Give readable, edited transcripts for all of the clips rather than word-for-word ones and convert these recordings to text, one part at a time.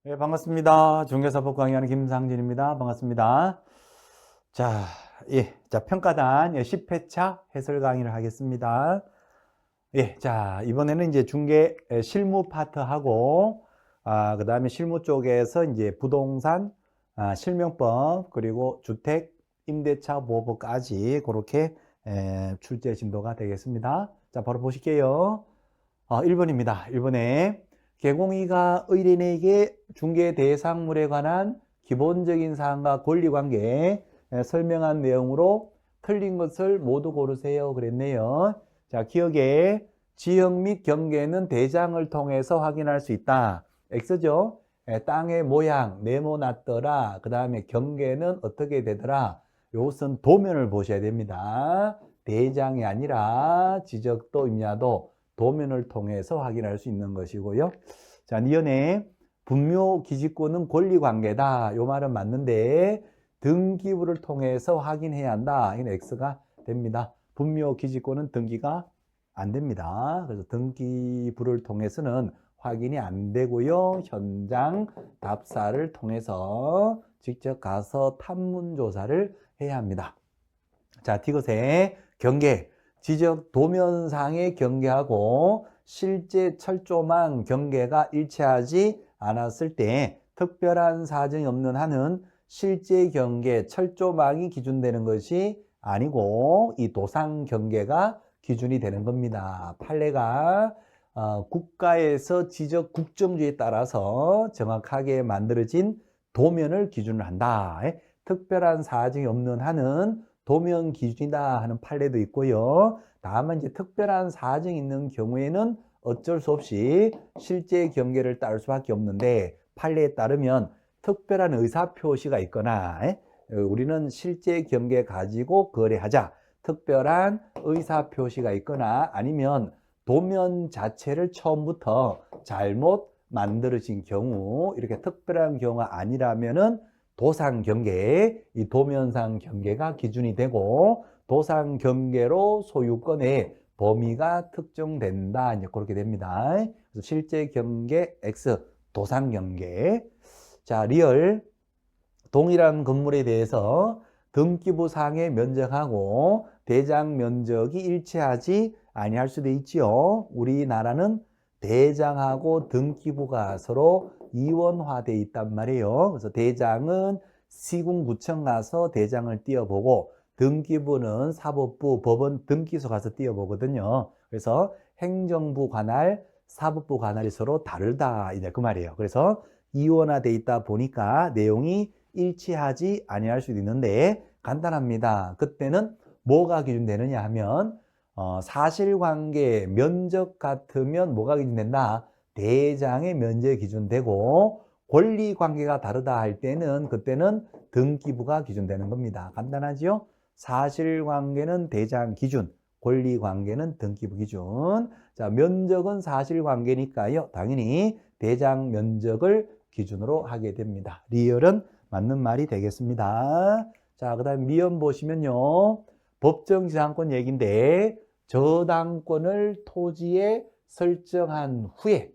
네, 반갑습니다. 중개사법 강의하는 김상진입니다. 반갑습니다. 자, 평가단 10회차 해설 강의를 하겠습니다. 이번에는 이제 중개 실무 파트하고, 그 다음에 실무 쪽에서 이제 부동산, 실명법, 그리고 주택, 임대차 보호법까지 그렇게 출제 진도가 되겠습니다. 자, 바로 보실게요. 1번입니다. 1번에 개공이가 의뢰인에게 중개 대상물에 관한 기본적인 사항과 권리관계 설명한 내용으로 틀린 것을 모두 고르세요. 그랬네요. 자, 기억에 지형 및 경계는 대장을 통해서 확인할 수 있다. X죠. 땅의 모양, 네모났더라. 그 다음에 경계는 어떻게 되더라. 이것은 도면을 보셔야 됩니다. 대장이 아니라 지적도, 임야도, 도면을 통해서 확인할 수 있는 것이고요. 자, 니은의 분묘 기지권은 권리관계다. 요 말은 맞는데 등기부를 통해서 확인해야 한다. 이건 X가 됩니다. 분묘 기지권은 등기가 안 됩니다. 그래서 등기부를 통해서는 확인이 안 되고요. 현장 답사를 통해서 직접 가서 탐문조사를 해야 합니다. 자, 디귿의 경계. 지적 도면상의 경계하고 실제 철조망 경계가 일치하지 않았을 때 특별한 사정이 없는 한은 실제 경계 철조망이 기준되는 것이 아니고 이 도상 경계가 기준이 되는 겁니다. 판례가 국가에서 지적 국정주의에 따라서 정확하게 만들어진 도면을 기준으로 한다. 특별한 사정이 없는 한은 도면 기준이다 하는 판례도 있고요. 다만 이제 특별한 사정이 있는 경우에는 어쩔 수 없이 실제 경계를 따를 수밖에 없는데 판례에 따르면 특별한 의사표시가 있거나 우리는 실제 경계 가지고 거래하자. 특별한 의사표시가 있거나 아니면 도면 자체를 처음부터 잘못 만들어진 경우 이렇게 특별한 경우가 아니라면은 도상 경계, 이 도면상 경계가 기준이 되고 도상 경계로 소유권의 범위가 특정된다. 이제 그렇게 됩니다. 그래서 실제 경계 X, 도상 경계. 자, 리얼 동일한 건물에 대해서 등기부 상의 면적하고 대장 면적이 일치하지 아니할 수도 있지요. 우리나라는 대장하고 등기부가 서로 이원화되어 있단 말이에요. 그래서 대장은 시군구청 가서 대장을 띄어보고 등기부는 사법부, 법원 등기소 가서 띄어보거든요. 그래서 행정부 관할, 사법부 관할이 서로 다르다. 이제 그 말이에요. 그래서 이원화되어 있다 보니까 내용이 일치하지 아니할 수도 있는데 간단합니다. 그때는 뭐가 기준되느냐 하면 사실관계 면적 같으면 뭐가 기준된다? 대장의 면적이 기준되고 권리관계가 다르다 할 때는 그때는 등기부가 기준되는 겁니다. 간단하지요? 사실관계는 대장 기준, 권리관계는 등기부 기준. 자, 면적은 사실관계니까요. 당연히 대장 면적을 기준으로 하게 됩니다. 리얼은 맞는 말이 되겠습니다. 자, 그 다음 미연 보시면요. 법정지상권 얘기인데 저당권을 토지에 설정한 후에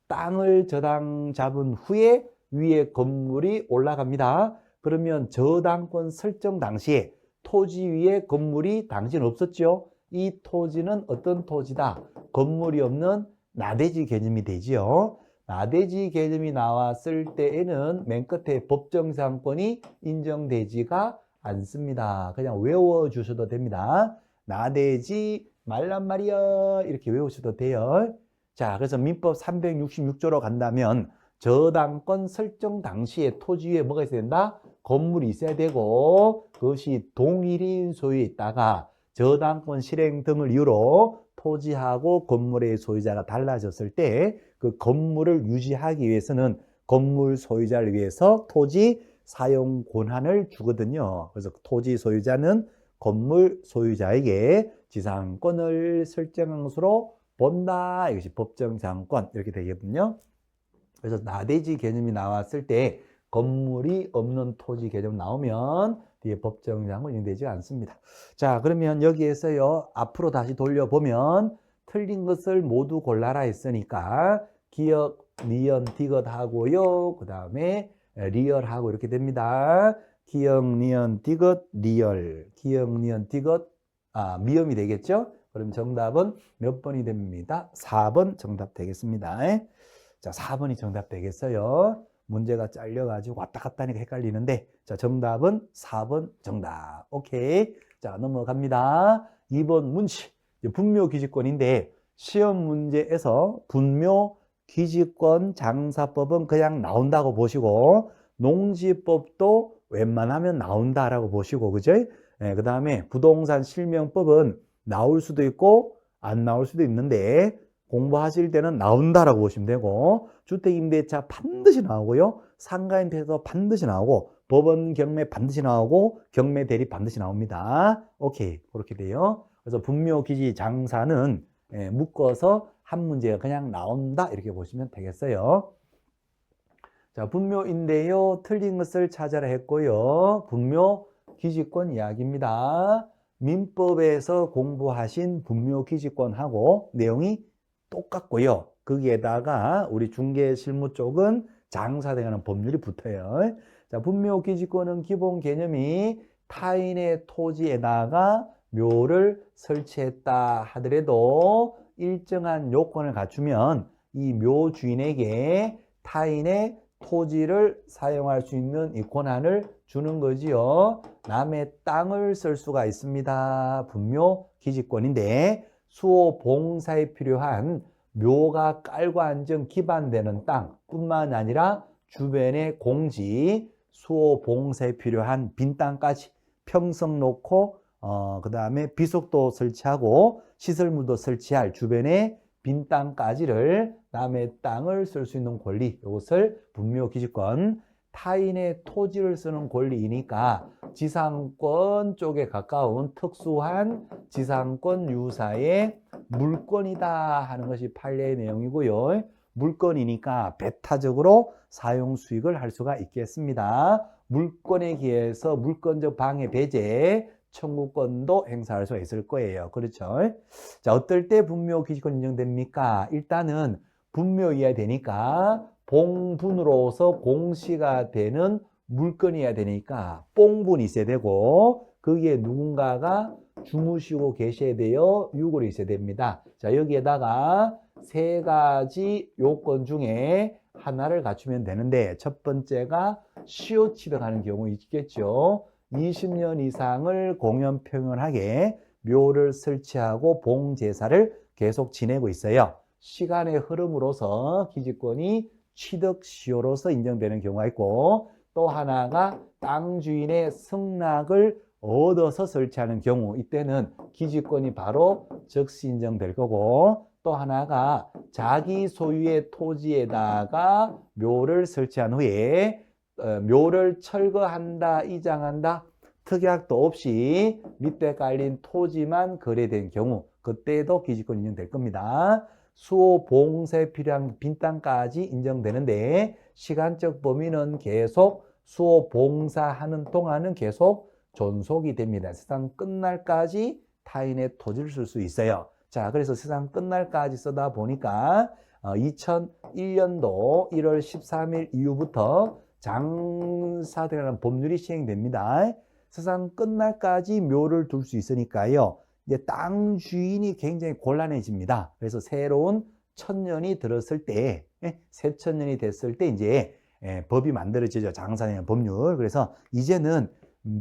땅을 저당 잡은 후에 위에 건물이 올라갑니다. 그러면 저당권 설정 당시에 토지 위에 건물이 당시는 없었죠. 이 토지는 어떤 토지다? 건물이 없는 나대지 개념이 되지요. 나대지 개념이 나왔을 때에는 맨 끝에 법정지상권이 인정되지가 않습니다. 그냥 외워주셔도 됩니다. 나대지 말란 말이야 이렇게 외우셔도 돼요. 자, 그래서 민법 366조로 간다면 저당권 설정 당시에 토지 위에 뭐가 있어야 된다? 건물이 있어야 되고 그것이 동일인 소유에 있다가 저당권 실행 등을 이유로 토지하고 건물의 소유자가 달라졌을 때 그 건물을 유지하기 위해서는 건물 소유자를 위해서 토지 사용 권한을 주거든요. 그래서 토지 소유자는 건물 소유자에게 지상권을 설정한 것으로 본다. 이것이 법정지상권 이렇게 되거든요. 그래서 나대지 개념이 나왔을 때 건물이 없는 토지 개념 나오면 뒤에 법정지상권 인정되지 않습니다. 자, 그러면 여기에서요 앞으로 다시 돌려보면 틀린 것을 모두 골라라 했으니까 기억 니은 디귿 하고요. 그 다음에 리얼 하고 이렇게 됩니다. 기역, 니은, 디귿, 리얼. 기역, 니은, 디귿, 미음이 되겠죠? 그럼 정답은 몇 번이 됩니다? 4번 정답 되겠습니다. 자, 4번이 정답 되겠어요. 문제가 잘려가지고 왔다 갔다 하니까 헷갈리는데, 자, 정답은 4번 정답. 오케이. 자, 넘어갑니다. 2번 문시. 분묘 기지권인데, 시험 문제에서 분묘 기지권 장사법은 그냥 나온다고 보시고, 농지법도 웬만하면 나온다라고 보시고, 그죠? 그 다음에 부동산 실명법은 나올 수도 있고, 안 나올 수도 있는데, 공부하실 때는 나온다라고 보시면 되고, 주택임대차 반드시 나오고요, 상가임대차도 반드시 나오고, 법원 경매 반드시 나오고, 경매 대리 반드시 나옵니다. 오케이, 그렇게 돼요. 그래서 분묘기지 장사는 묶어서 한 문제가 그냥 나온다 이렇게 보시면 되겠어요. 자, 분묘인데요, 틀린 것을 찾아라 했고요. 분묘기지권 이야기입니다. 민법에서 공부하신 분묘기지권하고 내용이 똑같고요. 거기에다가 우리 중개실무 쪽은 장사되는 법률이 붙어요. 자, 분묘기지권은 기본 개념이 타인의 토지에다가 묘를 설치했다 하더라도 일정한 요건을 갖추면 이 묘 주인에게 타인의 토지를 사용할 수 있는 이 권한을 주는 거지요. 남의 땅을 쓸 수가 있습니다. 분묘 기지권인데 수호 봉사에 필요한 묘가 깔고 앉은 기반되는 땅뿐만 아니라 주변의 공지, 수호 봉사에 필요한 빈 땅까지 평성 놓고 그 다음에 비속도 설치하고 시설물도 설치할 주변에 빈 땅까지를 남의 땅을 쓸 수 있는 권리, 이것을 분묘기지권, 타인의 토지를 쓰는 권리이니까 지상권 쪽에 가까운 특수한 지상권 유사의 물권이다 하는 것이 판례의 내용이고요. 물권이니까 배타적으로 사용 수익을 할 수가 있겠습니다. 물권에 기해서 물권적 방해 배제 청구권도 행사할 수 있을 거예요. 그렇죠? 자, 어떨 때 분묘기지권 인정됩니까? 일단은 분묘해야 되니까 봉분으로서 공시가 되는 물건이어야 되니까 뽕분이 있어야 되고 거기에 누군가가 주무시고 계셔야 돼요. 유골이 있어야 됩니다. 자, 여기에다가 세 가지 요건 중에 하나를 갖추면 되는데 첫 번째가 시효 취득하는 경우 있겠죠. 20년 이상을 공연 평연하게 묘를 설치하고 봉제사를 계속 지내고 있어요. 시간의 흐름으로서 기지권이 취득 시효로서 인정되는 경우가 있고 또 하나가 땅 주인의 승낙을 얻어서 설치하는 경우 이때는 기지권이 바로 즉시 인정될 거고 또 하나가 자기 소유의 토지에다가 묘를 설치한 후에 묘를 철거한다, 이장한다, 특약도 없이 밑에 깔린 토지만 거래된 경우 그때도 기지권 인정될 겁니다. 수호 봉사에 필요한 빈 땅까지 인정되는데 시간적 범위는 계속 수호 봉사하는 동안은 계속 존속이 됩니다. 세상 끝날까지 타인의 토지를 쓸 수 있어요. 자, 그래서 세상 끝날까지 쓰다 보니까 2001년도 1월 13일 이후부터 장사되라는 법률이 시행됩니다. 세상 끝날까지 묘를 둘 수 있으니까요. 이제 땅 주인이 굉장히 곤란해집니다. 그래서 새로운 천년이 들었을 때, 새천년이 됐을 때 이제 법이 만들어지죠. 장사되는 법률. 그래서 이제는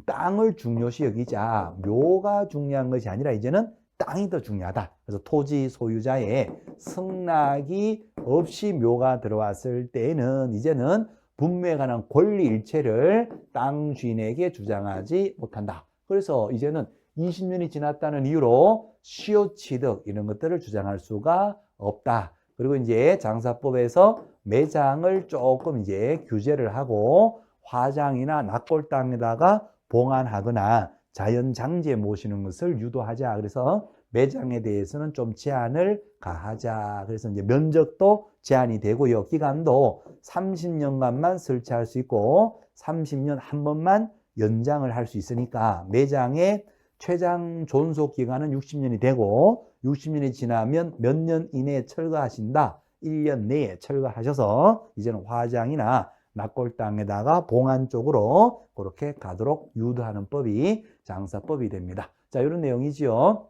땅을 중요시 여기자 묘가 중요한 것이 아니라 이제는 땅이 더 중요하다. 그래서 토지 소유자의 승낙이 없이 묘가 들어왔을 때에는 이제는 분묘에 관한 권리 일체를 땅 주인에게 주장하지 못한다. 그래서 이제는 20년이 지났다는 이유로 시효 취득 이런 것들을 주장할 수가 없다. 그리고 이제 장사법에서 매장을 조금 이제 규제를 하고 화장이나 납골 땅에다가 봉안하거나 자연 장지에 모시는 것을 유도하자. 그래서 매장에 대해서는 좀 제한을 가하자. 그래서 이제 면적도 제한이 되고요. 기간도 30년간만 설치할 수 있고 30년 한 번만 연장을 할 수 있으니까 매장의 최장 존속 기간은 60년이 되고 60년이 지나면 몇 년 이내에 철거하신다. 1년 내에 철거하셔서 이제는 화장이나 낙골 땅에다가 봉안 쪽으로 그렇게 가도록 유도하는 법이 장사법이 됩니다. 자, 이런 내용이지요.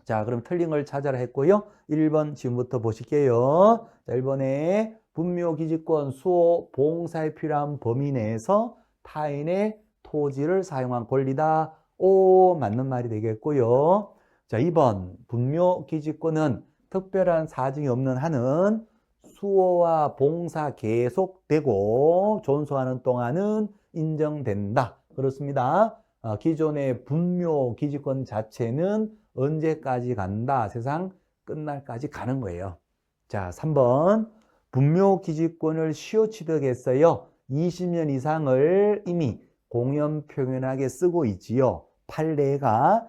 자, 그럼 틀린 걸 찾아라 했고요. 1번 지금부터 보실게요. 자, 1번에 분묘기지권 수호 봉사에 필요한 범위 내에서 타인의 토지를 사용한 권리다. 오, 맞는 말이 되겠고요. 자, 2번 분묘기지권은 특별한 사정이 없는 한은 수호와 봉사 계속되고 존속하는 동안은 인정된다. 그렇습니다. 기존의 분묘기지권 자체는 언제까지 간다? 세상 끝날까지 가는 거예요. 자, 3번 분묘기지권을 시효취득했어요. 20년 이상을 이미 공연 표현하게 쓰고 있지요. 판례가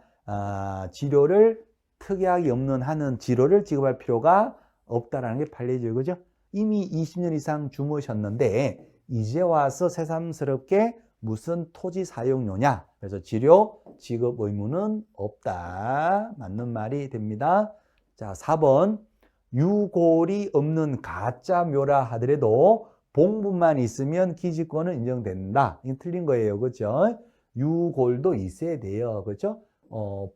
지료를 특이하게 없는 한은 지료를 지급할 필요가 없다라는 게 판례죠. 그죠? 이미 20년 이상 주무셨는데 이제 와서 새삼스럽게 무슨 토지 사용료냐? 그래서 지료 지급 의무는 없다. 맞는 말이 됩니다. 자, 4번 유골이 없는 가짜 묘라 하더라도 봉분만 있으면 기지권은 인정된다. 이게 틀린 거예요. 그렇죠? 유골도 있어야 돼요. 그렇죠?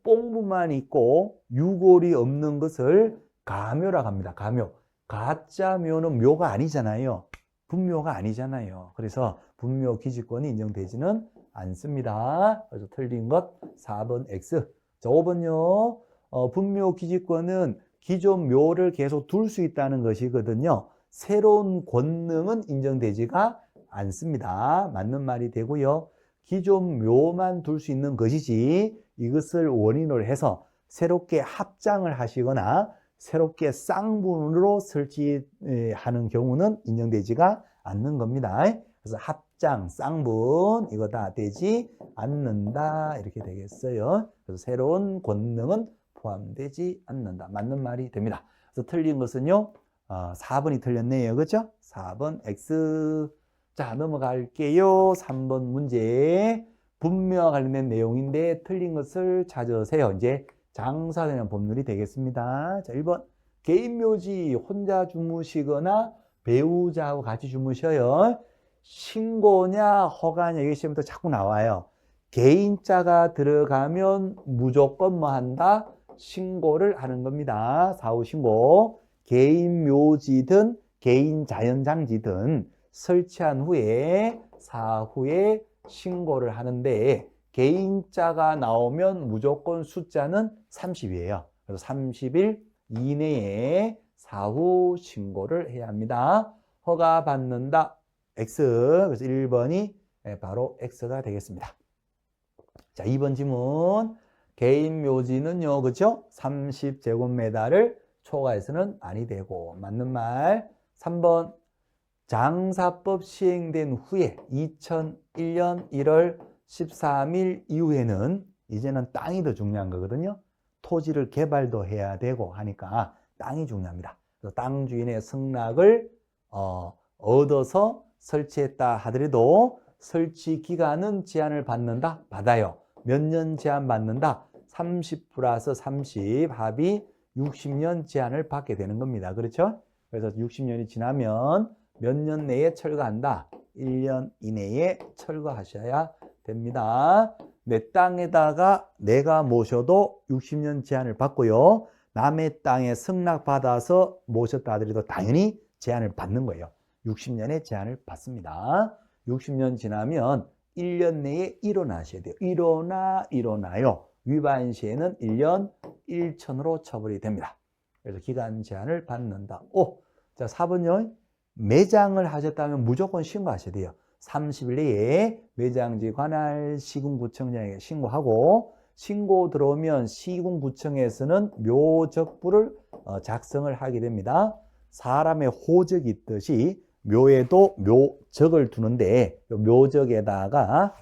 뽕분만 있고 유골이 없는 것을 가묘라고 합니다. 가묘. 가짜 묘는 묘가 아니잖아요. 분묘가 아니잖아요. 그래서 분묘 기지권이 인정되지는 않습니다. 그래서 틀린 것 4번 X. 자, 5번요. 분묘 기지권은 기존 묘를 계속 둘 수 있다는 것이거든요. 새로운 권능은 인정되지가 않습니다. 맞는 말이 되고요. 기존 묘만 둘 수 있는 것이지 이것을 원인으로 해서 새롭게 합장을 하시거나 새롭게 쌍분으로 설치하는 경우는 인정되지가 않는 겁니다. 그래서 합장, 쌍분 이거 다 되지 않는다 이렇게 되겠어요. 그래서 새로운 권능은 포함되지 않는다. 맞는 말이 됩니다. 그래서 틀린 것은요. 4번이 틀렸네요. 그렇죠? 4번 X. 자, 넘어갈게요. 3번 문제. 분묘와 관련된 내용인데 틀린 것을 찾으세요. 이제 장사에 대한 법률이 되겠습니다. 자, 1번. 개인묘지 혼자 주무시거나 배우자하고 같이 주무셔요. 신고냐 허가냐 이게 시험부터 자꾸 나와요. 개인자가 들어가면 무조건 뭐 한다? 신고를 하는 겁니다. 사후 신고. 개인 묘지든 개인 자연장지든 설치한 후에 사후에 신고를 하는데 개인자가 나오면 무조건 숫자는 30이에요. 그래서 30일 이내에 사후 신고를 해야 합니다. 허가 받는다. X. 그래서 1번이 바로 X가 되겠습니다. 자, 2번 지문. 개인 묘지는요, 그죠? 30제곱미터를 초과해서는 아니 되고, 맞는 말. 3번. 장사법 시행된 후에 2001년 1월 13일 이후에는 이제는 땅이 더 중요한 거거든요. 토지를 개발도 해야 되고 하니까 땅이 중요합니다. 그래서 땅 주인의 승낙을 얻어서 설치했다 하더라도 설치 기간은 제한을 받는다? 받아요. 몇 년 제한 받는다? 30 플러스 30 합이 60년 제한을 받게 되는 겁니다. 그렇죠? 그래서 60년이 지나면 몇 년 내에 철거한다? 1년 이내에 철거하셔야 됩니다. 내 땅에다가 내가 모셔도 60년 제한을 받고요. 남의 땅에 승낙받아서 모셨다 하더라도 당연히 제한을 받는 거예요. 60년의 제한을 받습니다. 60년 지나면 1년 내에 일어나셔야 돼요. 일어나요. 위반 시에는 1년 1천으로 처벌이 됩니다. 그래서 기간 제한을 받는다. 자, 4번요. 매장을 하셨다면 무조건 신고하셔야 돼요. 30일 내에 매장지 관할 시군구청장에게 신고하고 신고 들어오면 시군구청에서는 묘적부를 작성을 하게 됩니다. 사람의 호적이 있듯이 묘에도 묘적을 두는데 묘적에다가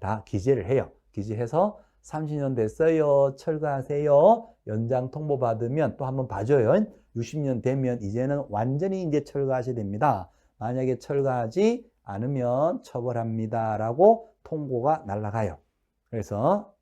다 기재를 해요. 기재해서 30년 됐어요. 철거하세요. 연장 통보 받으면 또 한번 봐줘요. 60년 되면 이제는 완전히 이제 철거하셔야 됩니다. 만약에 철거하지 않으면 처벌합니다. 라고 통보가 날아가요. 그래서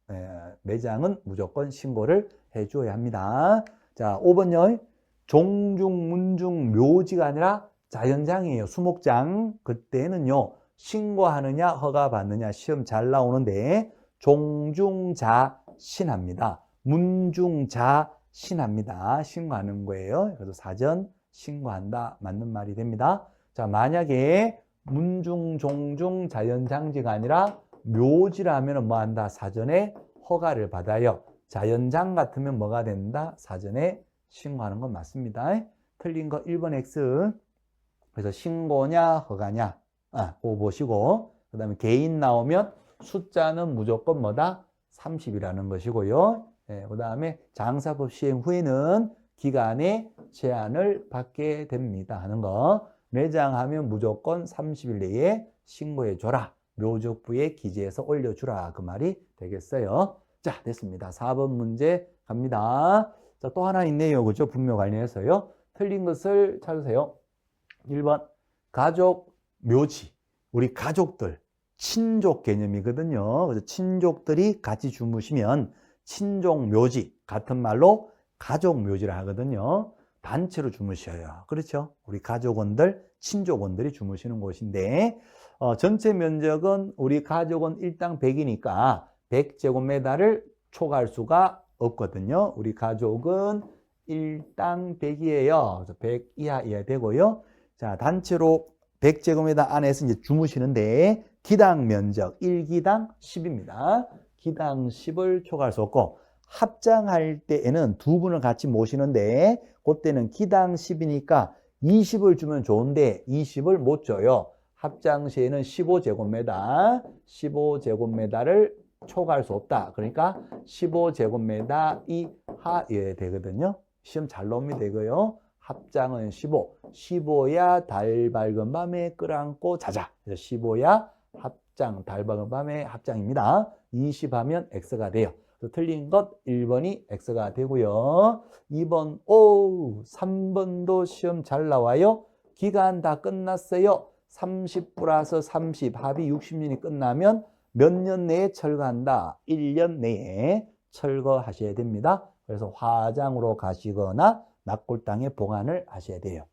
매장은 무조건 신고를 해줘야 합니다. 자, 5번요. 종중, 문중, 묘지가 아니라 자연장이에요. 수목장. 그때는요, 신고하느냐, 허가 받느냐, 시험 잘 나오는데, 종중자 신합니다. 문중자 신합니다. 신고하는 거예요. 그래서 사전 신고한다. 맞는 말이 됩니다. 자, 만약에 문중, 종중, 자연장지가 아니라 묘지라면 뭐 한다? 사전에 허가를 받아요. 자연장 같으면 뭐가 된다? 사전에 신고하는 건 맞습니다. 틀린 거 1번 X. 그래서 신고냐, 허가냐. 그거 보시고. 그 다음에 개인 나오면 숫자는 무조건 뭐다? 30이라는 것이고요. 그 다음에 장사법 시행 후에는 기간에 제한을 받게 됩니다. 하는 거. 매장하면 무조건 30일 내에 신고해 줘라. 묘족부에 기재해서 올려주라. 그 말이 되겠어요. 자, 됐습니다. 4번 문제 갑니다. 자, 또 하나 있네요. 그죠? 분묘 관련해서요. 틀린 것을 찾으세요. 1번, 가족, 묘지. 우리 가족들, 친족 개념이거든요. 그래서 친족들이 같이 주무시면 친족 묘지, 같은 말로 가족 묘지라 하거든요. 단체로 주무셔요. 그렇죠? 우리 가족원들, 친족원들이 주무시는 곳인데, 전체 면적은 우리 가족은 일당 100이니까 100제곱미터를 초과할 수가 없거든요. 우리 가족은 일당 100이에요. 그래서 100 이하여야 되고요. 자, 단체로 100제곱미터 안에서 이제 주무시는데, 기당 면적 1기당 10입니다. 기당 10을 초과할 수 없고, 합장할 때에는 두 분을 같이 모시는데, 그때는 기당 10이니까 20을 주면 좋은데 20을 못 줘요. 합장 시에는 15제곱미터, 15제곱미터를 초과할 수 없다. 그러니까 15제곱미터 이하여야 되거든요. 시험 잘 나옵니다, 이거요. 합장은 15. 15야 달 밝은 밤에 끌어안고 자자. 그래서 15야 합장, 달 밝은 밤에 합장입니다. 20 하면 X가 돼요. 틀린 것 1번이 X가 되고요. 2번, 3번도 시험 잘 나와요. 기간 다 끝났어요. 30 플러스 30, 합이 60년이 끝나면 몇 년 내에 철거한다? 1년 내에 철거하셔야 됩니다. 그래서 화장으로 가시거나 낙골 땅에 보관을 하셔야 돼요.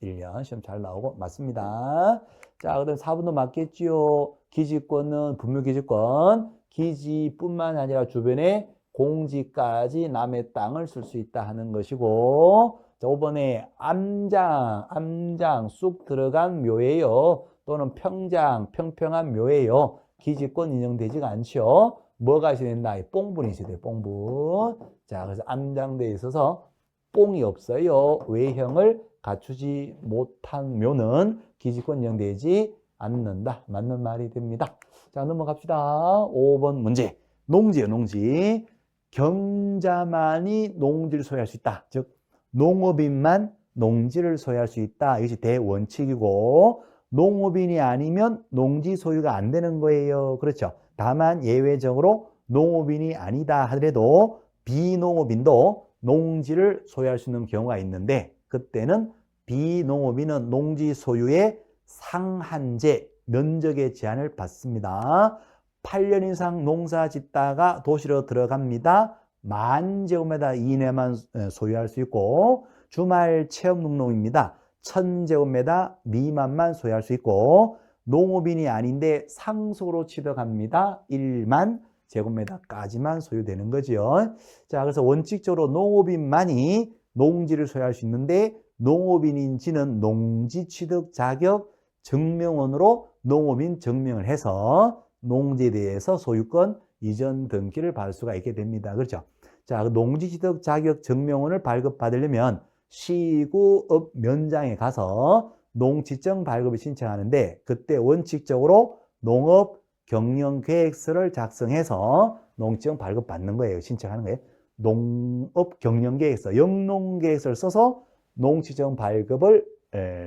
1년 시험 잘 나오고 맞습니다. 자, 그다음 4번도 맞겠지요. 기지권은 분묘기지권. 기지뿐만 아니라 주변에 공지까지 남의 땅을 쓸 수 있다 하는 것이고, 자, 5번에 암장 쑥 들어간 묘예요. 또는 평장, 평평한 묘예요. 기지권 인정되지가 않죠. 뭐가 있어야 된다? 뽕분이 있어야 돼요. 뽕분. 자, 그래서 암장대에 있어서 뽕이 없어요. 외형을 갖추지 못한 묘는 기지권 인정되지 않는다. 맞는 말이 됩니다. 자, 넘어갑시다. 5번 문제. 농지예요, 농지. 경자만이 농지를 소유할 수 있다. 즉, 농업인만 농지를 소유할 수 있다. 이것이 대원칙이고, 농업인이 아니면 농지 소유가 안 되는 거예요. 그렇죠. 다만 예외적으로 농업인이 아니다 하더라도 비농업인도 농지를 소유할 수 있는 경우가 있는데, 그때는 비농업인은 농지 소유의 상한제, 면적의 제한을 받습니다. 8년 이상 농사 짓다가 도시로 들어갑니다. 10,000제곱미터 이내만 소유할 수 있고, 주말 체험 농농입니다. 1,000제곱미터 미만만 소유할 수 있고, 농업인이 아닌데 상속으로 취득합니다. 1만 제곱미터까지만 소유되는 거죠. 자, 그래서 원칙적으로 농업인만이 농지를 소유할 수 있는데, 농업인인지는 농지 취득 자격 증명원으로 농업인 증명을 해서 농지에 대해서 소유권 이전 등기를 받을 수가 있게 됩니다. 그렇죠? 자, 농지 취득 자격 증명원을 발급받으려면 시구업 면장에 가서 농지증 발급을 신청하는데, 그때 원칙적으로 농업 경영 계획서를 작성해서 농지증 발급받는 거예요. 신청하는 거예요. 농업 경영 계획서, 영농 계획서를 써서 농지증 발급을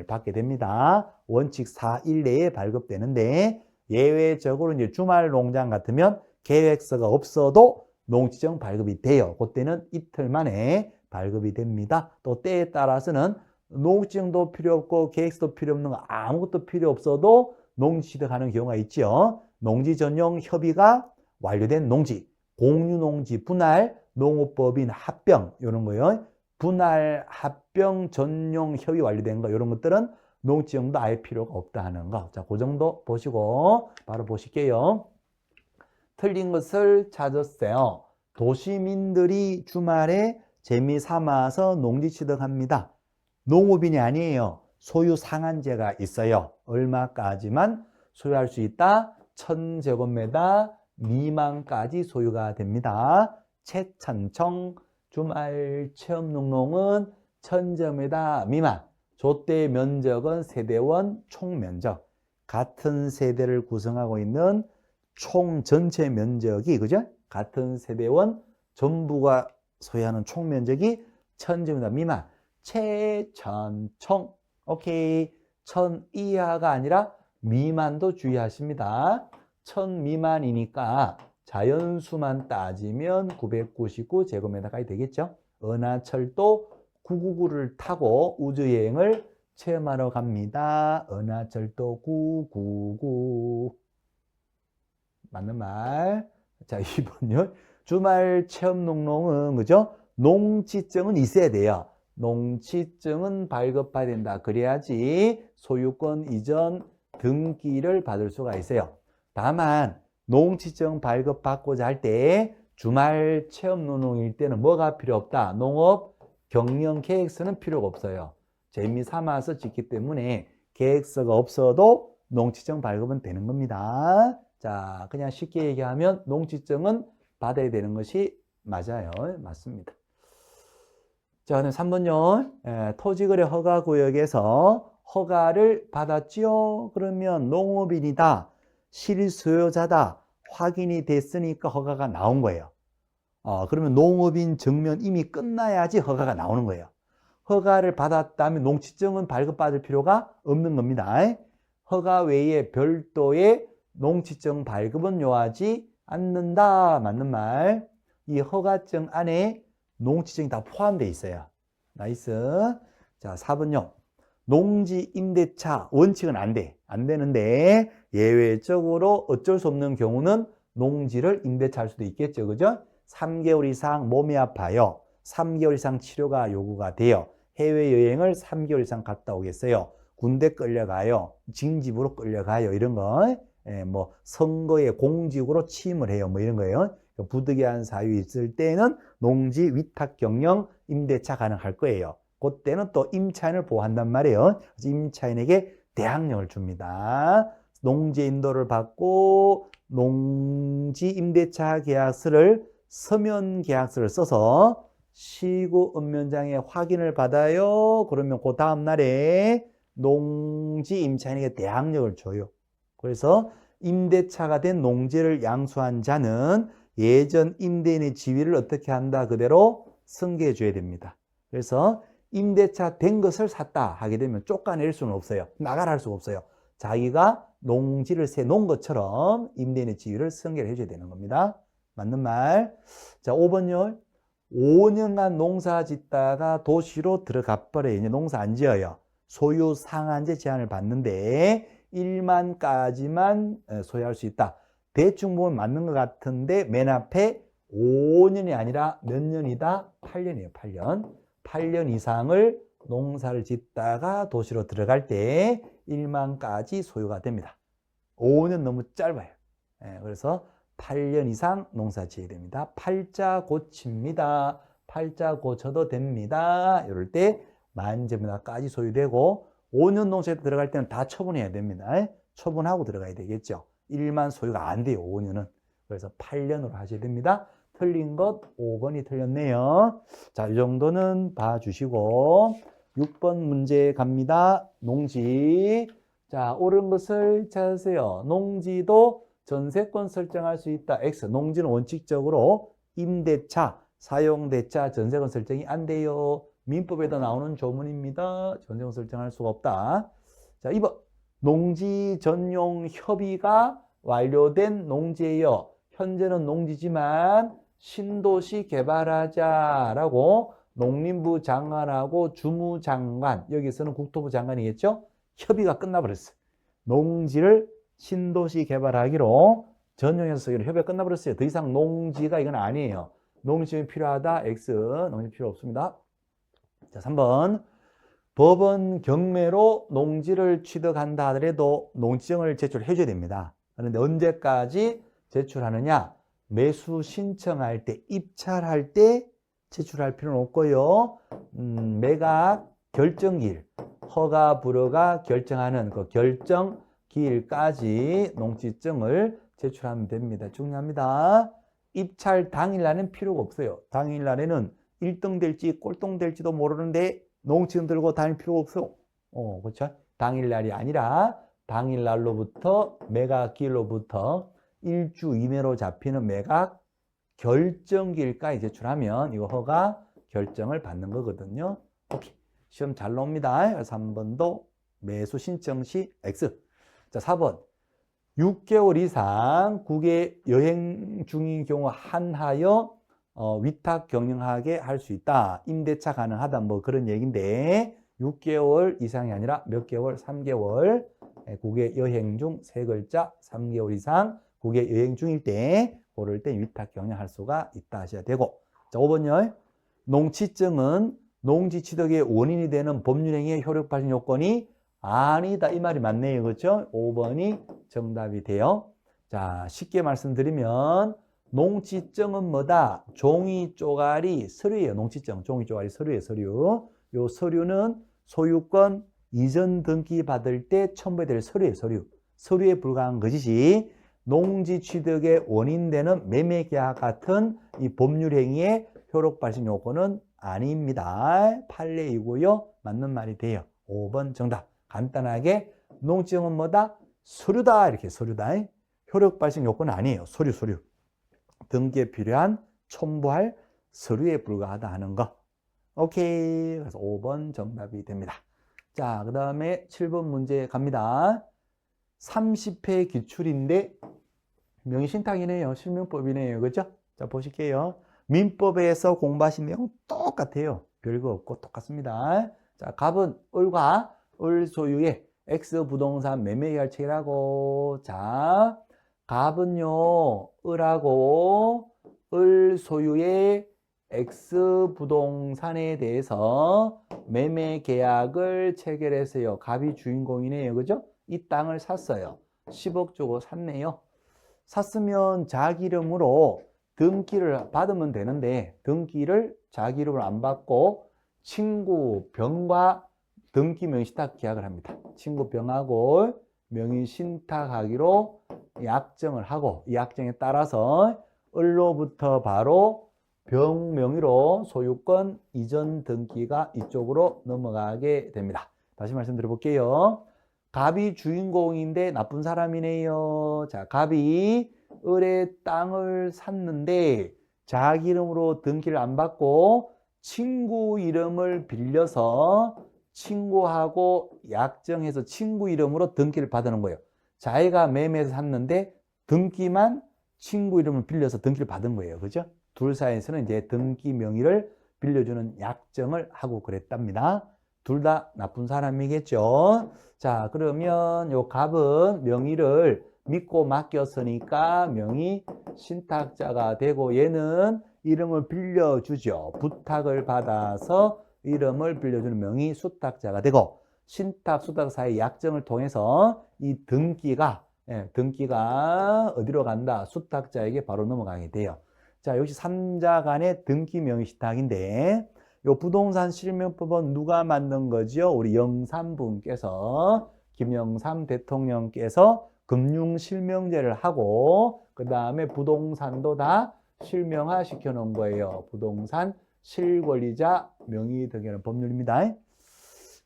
받게 됩니다. 원칙 4일 내에 발급되는데, 예외적으로 이제 주말 농장 같으면 계획서가 없어도 농지증 발급이 돼요. 그때는 이틀 만에 발급이 됩니다. 또 때에 따라서는 농지증도 필요 없고 계획서도 필요 없는 거 아무것도 필요 없어도 농지 취득하는 경우가 있죠. 농지 전용 협의가 완료된 농지, 공유농지 분할, 농업법인 합병 이런 거요. 분할 합병 질병 전용 협의 완료된 거 이런 것들은 농지정도 아예 필요가 없다 하는 거. 자, 그 정도 보시고 바로 보실게요. 틀린 것을 찾았어요. 도시민들이 주말에 재미 삼아서 농지 취득합니다. 농업인이 아니에요. 소유 상한제가 있어요. 얼마까지만 소유할 수 있다? 1000제곱미터 미만까지 소유가 됩니다. 최천청 주말 체험 농농은 1000제곱미터 미만. 조대 면적은 세대원 총면적. 같은 세대를 구성하고 있는 총 전체 면적이, 그죠? 같은 세대원 전부가 소유하는 총 면적이 1000제곱미터 미만. 최천총. 오케이. 1000 이하가 아니라 미만도 주의하십니다. 1000 미만이니까 자연수만 따지면 999제곱미터까지 되겠죠. 은하철도 999를 타고 우주여행을 체험하러 갑니다. 은하철도 999. 맞는 말. 자, 2번요. 주말 체험 농농은, 그죠? 농지증은 있어야 돼요. 농지증은 발급해야 된다. 그래야지 소유권 이전 등기를 받을 수가 있어요. 다만 농지증 발급받고자 할 때 주말 체험 농농일 때는 뭐가 필요 없다? 농업 경영 계획서는 필요가 없어요. 재미 삼아서 짓기 때문에 계획서가 없어도 농지증 발급은 되는 겁니다. 자, 그냥 쉽게 얘기하면 농지증은 받아야 되는 것이 맞아요. 맞습니다. 자, 그다음 3번요. 토지거래 허가구역에서 허가를 받았지요. 그러면 농업인이다, 실소유자다 확인이 됐으니까 허가가 나온 거예요. 그러면 농업인 증명 이미 끝나야지 허가가 나오는 거예요. 허가를 받았다면 농지증은 발급받을 필요가 없는 겁니다. 허가 외에 별도의 농지증 발급은 요하지 않는다. 맞는 말. 이 허가증 안에 농지증이 다 포함되어 있어요. 나이스. 자, 4번요. 농지 임대차 원칙은 안 돼. 안 되는데 예외적으로 어쩔 수 없는 경우는 농지를 임대차 할 수도 있겠죠. 그죠? 3개월 이상 몸이 아파요. 3개월 이상 치료가 요구가 돼요. 해외여행을 3개월 이상 갔다 오겠어요. 군대 끌려가요. 징집으로 끌려가요. 이런 거. 뭐 선거에 공직으로 취임을 해요. 뭐 이런 거예요. 부득이한 사유 있을 때는 농지 위탁 경영 임대차 가능할 거예요. 그때는 또 임차인을 보호한단 말이에요. 임차인에게 대항력을 줍니다. 농지 인도를 받고 농지 임대차 계약서를 서면 계약서를 써서 시구 읍면장에 확인을 받아요. 그러면 그 다음 날에 농지 임차인에게 대항력을 줘요. 그래서 임대차가 된 농지를 양수한 자는 예전 임대인의 지위를 어떻게 한다? 그대로 승계해 줘야 됩니다. 그래서 임대차 된 것을 샀다 하게 되면 쫓아낼 수는 없어요. 나가라 할 수가 없어요. 자기가 농지를 세 놓은 것처럼 임대인의 지위를 승계를 해줘야 되는 겁니다. 맞는 말. 자, 5번요. 5년간 농사 짓다가 도시로 들어가 버려요. 이제 농사 안 지어요. 소유 상한제 제한을 받는데 1만까지만 소유할 수 있다. 대충 보면 맞는 것 같은데 맨 앞에 5년이 아니라 몇 년이다? 8년이에요. 8년. 8년 이상을 농사를 짓다가 도시로 들어갈 때 1만까지 소유가 됩니다. 5년 너무 짧아요. 그래서 8년 이상 농사 지어야 됩니다. 팔자 고칩니다. 팔자 고쳐도 됩니다. 이럴 때 만제분까지 소유되고 5년 농사에 들어갈 때는 다 처분해야 됩니다. 처분하고 들어가야 되겠죠. 1만 소유가 안 돼요. 5년은. 그래서 8년으로 하셔야 됩니다. 틀린 것 5번이 틀렸네요. 자, 이 정도는 봐주시고 6번 문제 갑니다. 농지. 자, 옳은 것을 찾으세요. 농지도 전세권 설정할 수 있다. X. 농지는 원칙적으로 임대차, 사용대차, 전세권 설정이 안 돼요. 민법에도 나오는 조문입니다. 전세권 설정할 수가 없다. 자, 2번. 농지 전용 협의가 완료된 농지예요. 현재는 농지지만 신도시 개발하자라고 농림부 장관하고 주무장관, 여기서는 국토부 장관이겠죠? 협의가 끝나버렸어요. 농지를 신도시 개발하기로 전용해서 협의가 끝나버렸어요. 더 이상 농지가 이건 아니에요. 농지가 필요하다. X. 농지 필요 없습니다. 자, 3번. 법원 경매로 농지를 취득한다 하더라도 농지증을 제출해 줘야 됩니다. 그런데 언제까지 제출하느냐? 매수 신청할 때, 입찰할 때 제출할 필요는 없고요. 매각 결정기일, 허가 불허가 결정하는 그 결정기일까지 농지증을 제출하면 됩니다. 중요합니다. 입찰 당일날은 필요가 없어요. 당일날에는 1등 될지 꼴등 될지도 모르는데 농지증 들고 다닐 필요가 없어요. 그렇죠? 당일날이 아니라 당일날로부터 매각 기일로부터 일주 이내로 잡히는 매각 결정기일까지 제출하면 이거 허가 결정을 받는 거거든요. 오케이. 시험 잘 나옵니다. 그래서 3번도 매수 신청 시 X. 자, 4번. 6개월 이상 국외 여행 중인 경우 한하여 위탁 경영하게 할 수 있다. 임대차 가능하다. 뭐 그런 얘기인데 6개월 이상이 아니라 몇 개월? 3개월. 국외 여행 중 세 글자 3개월 이상 국외 여행 중일 때 고를 때 위탁 경영할 수가 있다 하셔야 되고. 자, 5번요. 농지증은 농지 취득의 원인이 되는 법률행위의 효력 발생 요건이 아니다. 이 말이 맞네요. 그렇죠? 5번이 정답이 돼요. 자, 쉽게 말씀드리면 농지증은 뭐다? 종이 쪼가리 서류예요. 농지증, 종이 쪼가리 서류예요. 서류. 요 서류는 소유권 이전 등기 받을 때 첨부해야 될 서류예요. 서류. 서류에 불과한 것이지 농지 취득의 원인되는 매매 계약 같은 이 법률 행위의 효력 발생 요건은 아닙니다. 판례이고요. 맞는 말이 돼요. 5번 정답. 간단하게 농지증은 뭐다? 서류다. 이렇게 서류다. 효력 발생 요건은 아니에요. 서류. 등기에 필요한 첨부할 서류에 불과하다 하는 거. 오케이. 그래서 5번 정답이 됩니다. 자, 그 다음에 7번 문제 갑니다. 30회 기출인데 명의신탁이네요. 실명법이네요. 그죠? 자, 보실게요. 민법에서 공부하신 내용 똑같아요. 별거 없고 똑같습니다. 자, 갑은 을과 을 소유의 X 부동산 매매 계약책이라고. 자, 갑은요, 을하고 을 소유의 X 부동산에 대해서 매매 계약을 체결했어요. 갑이 주인공이네요. 그죠? 이 땅을 샀어요. 10억 주고 샀네요. 샀으면 자기 이름으로 등기를 받으면 되는데 등기를 자기 이름으로 안 받고 친구 병과 등기 명의신탁 계약을 합니다. 친구 병하고 명의신탁하기로 약정을 하고 이 약정에 따라서 을로부터 바로 병 명의로 소유권 이전 등기가 이쪽으로 넘어가게 됩니다. 다시 말씀드려 볼게요. 갑이 주인공인데 나쁜 사람이네요. 자, 갑이 을의 땅을 샀는데 자기 이름으로 등기를 안 받고 친구 이름을 빌려서 친구하고 약정해서 친구 이름으로 등기를 받는 거예요. 자기가 매매해서 샀는데 등기만 친구 이름을 빌려서 등기를 받은 거예요. 그죠? 둘 사이에서는 이제 등기 명의를 빌려주는 약정을 하고 그랬답니다. 둘 다 나쁜 사람이겠죠. 자, 그러면 요 갑은 명의를 믿고 맡겼으니까 명의 신탁자가 되고 얘는 이름을 빌려주죠. 부탁을 받아서 이름을 빌려주는 명의 수탁자가 되고 신탁, 수탁 사이 약정을 통해서 이 등기가 어디로 간다? 수탁자에게 바로 넘어가게 돼요. 자, 역시 3자 간의 등기 명의 신탁인데 요 부동산 실명법은 누가 만든 거죠? 우리 영삼분께서 김영삼 대통령께서 금융실명제를 하고 그 다음에 부동산도 다 실명화 시켜 놓은 거예요. 부동산 실권리자 명의 등기는 법률입니다.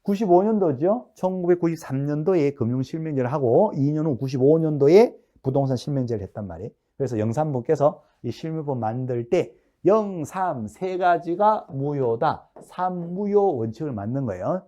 95년도죠. 1993년도에 금융실명제를 하고 2년 후 95년도에 부동산 실명제를 했단 말이에요. 그래서 영삼분께서 이 실명법 만들 때 영삼 세 가지가 무효다. 삼무효 원칙을 만든 거예요.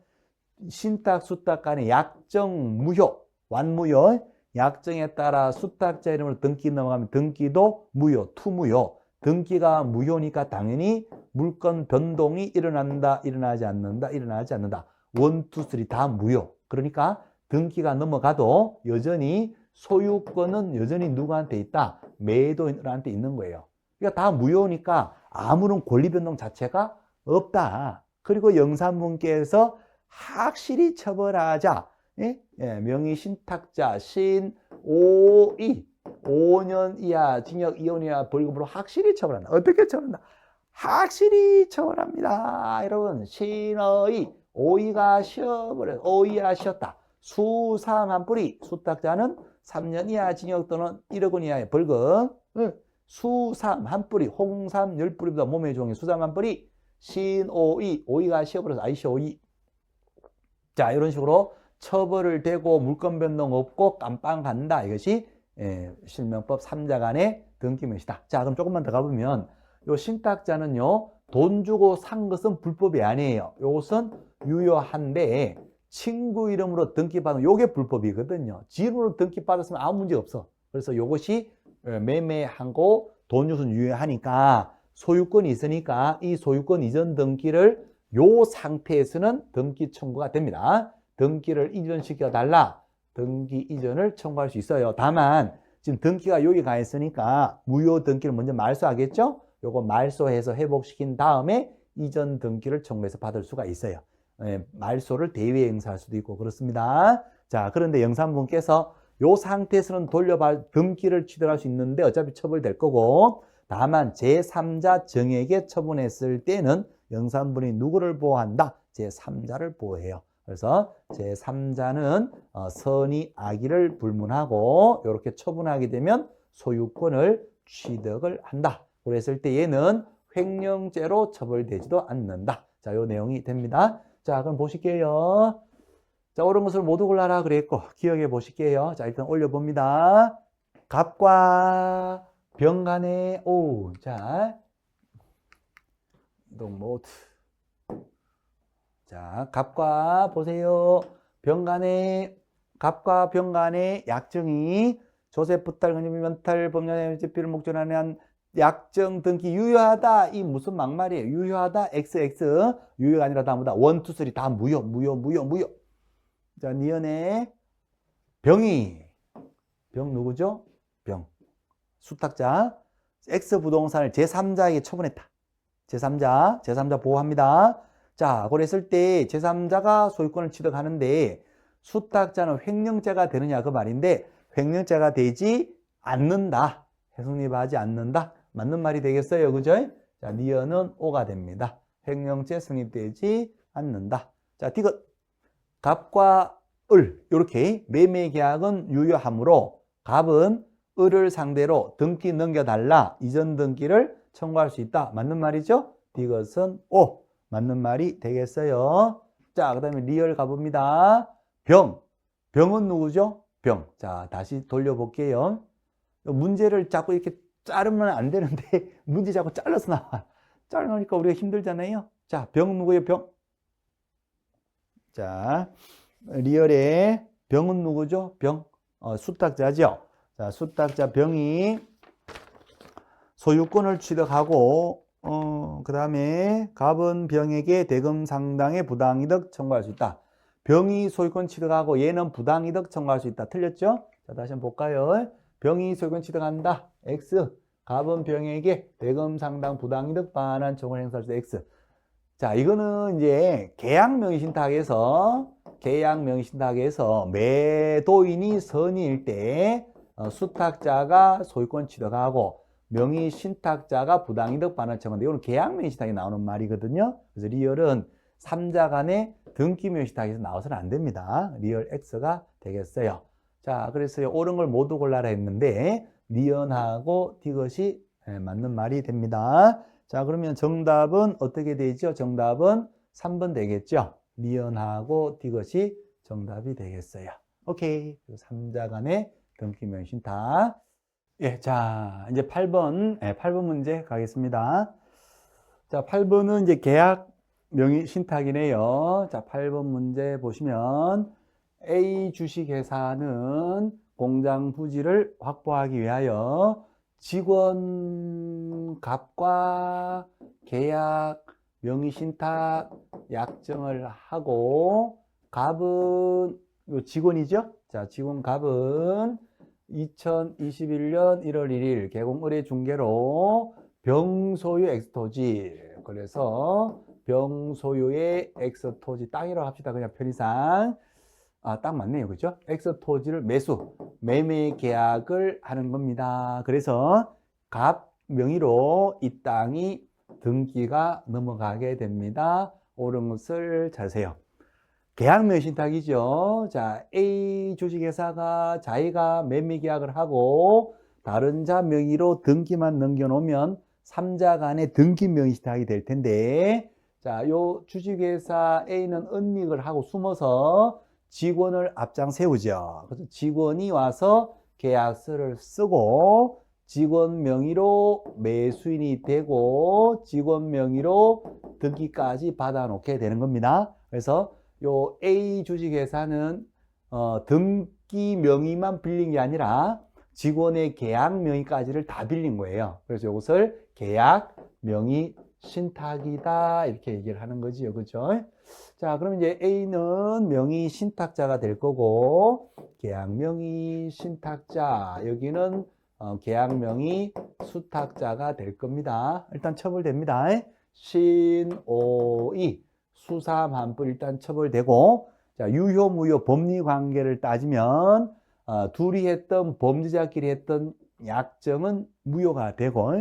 신탁, 수탁 간의 약정 무효, 완무효. 약정에 따라 수탁자 이름으로 등기 넘어가면 등기도 무효, 투무효. 등기가 무효니까 당연히 물건 변동이 일어난다, 일어나지 않는다, 일어나지 않는다. 1, 2, 3 다 무효. 그러니까 등기가 넘어가도 여전히 소유권은 여전히 누구한테 있다? 매도인한테 있는 거예요. 그러니까 다 무효니까 아무런 권리 변동 자체가 없다. 그리고 영삼분께서 확실히 처벌하자. 예? 예, 명의신탁자 신오이 5년 이하 징역 2년 이하 벌금으로 확실히 처벌한다. 어떻게 처벌한다? 확실히 처벌합니다. 여러분 신어이 오이가 쉬어버려 오이가 쉬었다. 수삼한 뿌리 수탁자는 3년 이하 징역 또는 1억 원 이하의 벌금. 수삼 한 뿌리 홍삼 10뿌리보다 몸에 좋은 게 수삼 한 뿌리 신오이 오이가 쉬어버려서 ICOE. 자 이런 식으로 처벌을 대고 물권 변동 없고 깜빵 간다. 이것이 실명법 3자 간의 등기명시다. 자 그럼 조금만 더 가보면 요 신탁자는요 돈 주고 산 것은 불법이 아니에요. 요것은 유효한데 친구 이름으로 등기받은 요게 불법이거든요. 지인으로 등기받았으면 아무 문제 없어. 그래서 요것이 매매하고 돈 주고는 유효하니까 소유권이 있으니까 이 소유권 이전 등기를 요 상태에서는 등기 청구가 됩니다. 등기를 이전시켜 달라. 등기 이전을 청구할 수 있어요. 다만 지금 등기가 여기 가 있으니까 무효 등기를 먼저 말소하겠죠? 요거 말소해서 회복시킨 다음에 이전 등기를 청구해서 받을 수가 있어요. 말소를 대위에 행사할 수도 있고 그렇습니다. 자, 그런데 영산분께서 요 상태에서는 등기를 취득할 수 있는데 어차피 처벌될 거고 다만 제3자 정에게 처분했을 때는 영산분이 누구를 보호한다? 제3자를 보호해요. 그래서 제3자는 선의 악의를 불문하고 이렇게 처분하게 되면 소유권을 취득을 한다. 그랬을 때 얘는 횡령죄로 처벌되지도 않는다. 자, 요 내용이 됩니다. 자, 그럼 보실게요. 자, 옳은 것을 모두 골라라 그랬고 기억해 보실게요. 자, 일단 올려봅니다. 갑과 병 간의 자, 이동 모드. 자, 갑과 보세요. 갑과 병 간의 약정이 조세부 탈, 근저비 면탈, 법령의 집필을 목적으로 한 약정 등기 유효하다. 이 무슨 막말이에요? 유효하다. XX. 유효가 아니라 다음보다 1, 2, 3 다 무효. 자, 니은의 병이. 병 누구죠? 병. 수탁자. X 부동산을 제3자에게 처분했다. 제3자 보호합니다. 자, 그랬을 때 제3자가 소유권을 취득하는데 수탁자는 횡령죄가 되느냐 그 말인데 횡령죄가 되지 않는다. 성립하지 않는다. 맞는 말이 되겠어요. 그죠? 자, 니은은 O가 됩니다. 횡령죄 성립되지 않는다. 자, 디귿. 갑과 을 이렇게 매매 계약은 유효하므로 갑은 을을 상대로 등기 넘겨달라. 이전 등기를 청구할 수 있다. 맞는 말이죠? 디귿은 O. 맞는 말이 되겠어요. 자, 그 다음에 리얼 가봅니다. 병은 누구죠? 병. 자, 다시 돌려볼게요. 문제를 자꾸 이렇게 자르면 안 되는데 문제 자꾸 잘라서 나와. 자르니까 우리가 힘들잖아요. 자, 병 누구예요? 병. 자, 리얼의 병은 누구죠? 병. 수탁자죠. 자, 수탁자 병이 소유권을 취득하고 그 다음에 갑은 병에게 대금 상당의 부당이득 청구할 수 있다. 병이 소유권 취득하고 얘는 부당이득 청구할 수 있다. 틀렸죠? 자, 다시 한번 볼까요? 병이 소유권 취득한다. X. 갑은 병에게 대금 상당 부당이득 반환 청구를 행사할 수 있다. X. 자, 이거는 이제 계약명의신탁에서 매도인이 선의일 때 수탁자가 소유권 취득하고 명의신탁자가 부당이득 반환 청구인데 이거는 계약명의신탁에 나오는 말이거든요. 그래서 리얼은 3자 간의 등기명의신탁에서 나와서는 안 됩니다. 리얼 X가 되겠어요. 자, 그래서 옳은 걸 모두 골라라 했는데 니은하고 디귿이 맞는 말이 됩니다. 자, 그러면 정답은 어떻게 되죠? 정답은 3번 되겠죠? 니은하고 디귿이 정답이 되겠어요. 오케이. 3자 간의 등기명의신탁. 예, 자, 이제 8번, 8번 문제 가겠습니다. 자, 8번은 이제 계약 명의신탁이네요. 자, 8번 문제 보시면 A 주식회사는 공장 부지를 확보하기 위하여 직원 갑과 계약 명의신탁 약정을 하고 갑은 요 직원이죠. 자, 직원 갑은 2021년 1월 1일 개공 의뢰 중개로 병소유 엑스토지 그래서 병 소유의 X 토지, 땅이라고 합시다. 그냥 편의상. 딱 맞네요. 그죠? X 토지를 매매 계약을 하는 겁니다. 그래서 갑 명의로 이 땅이 등기가 넘어가게 됩니다. 옳은 것을 찾으세요. 계약명의 신탁이죠. 자, A 주식회사가 자기가 매매 계약을 하고 다른 자 명의로 등기만 넘겨놓으면 3자 간의 등기 명의 신탁이 될 텐데, 자, 요 주식회사 A는 은닉을 하고 숨어서 직원을 앞장 세우죠. 그래서 직원이 와서 계약서를 쓰고 직원 명의로 매수인이 되고 직원 명의로 등기까지 받아놓게 되는 겁니다. 그래서 요 A 주식회사는 등기 명의만 빌린 게 아니라 직원의 계약 명의까지를 다 빌린 거예요. 그래서 이것을 계약 명의 신탁이다 이렇게 얘기를 하는 거지요. 그죠? 자, 그럼 이제 A는 명의 신탁자가 될 거고 계약 명의 신탁자, 여기는 계약 명의 수탁자가 될 겁니다. 일단 처벌됩니다. 신오이 수사만불 일단 처벌되고, 자, 유효 무효 법리 관계를 따지면 둘이 했던 범죄자끼리 했던 약정은 무효가 되고,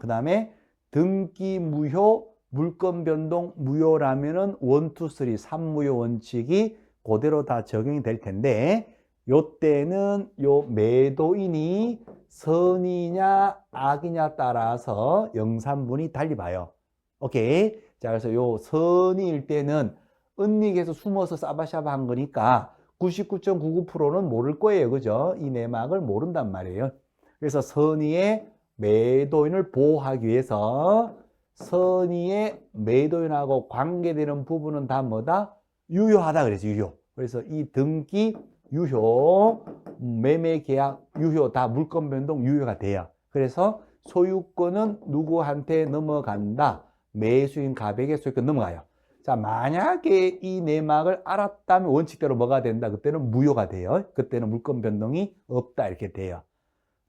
그 다음에 등기 무효, 물권 변동 무효라면은 1, 2, 3, 3무효 원칙이 그대로 다 적용이 될 텐데, 요때는 요 매도인이 선이냐 악이냐 따라서 영산분이 달리 봐요. 오케이. 자, 그래서 요 선의일 때는 은닉에서 숨어서 싸바샤바 한 거니까 99.99%는 모를 거예요. 그죠? 이 내막을 모른단 말이에요. 그래서 선의의 매도인을 보호하기 위해서 선의의 매도인하고 관계되는 부분은 다 뭐다? 유효하다 그래서 유효. 그래서 이 등기 유효, 매매 계약 유효, 다 물권 변동 유효가 돼요. 그래서 소유권은 누구한테 넘어간다? 매수인 갑에게 소유권 넘어가요. 자, 만약에 이 내막을 알았다면 원칙대로 뭐가 된다? 그때는 무효가 돼요. 그때는 물권 변동이 없다 이렇게 돼요.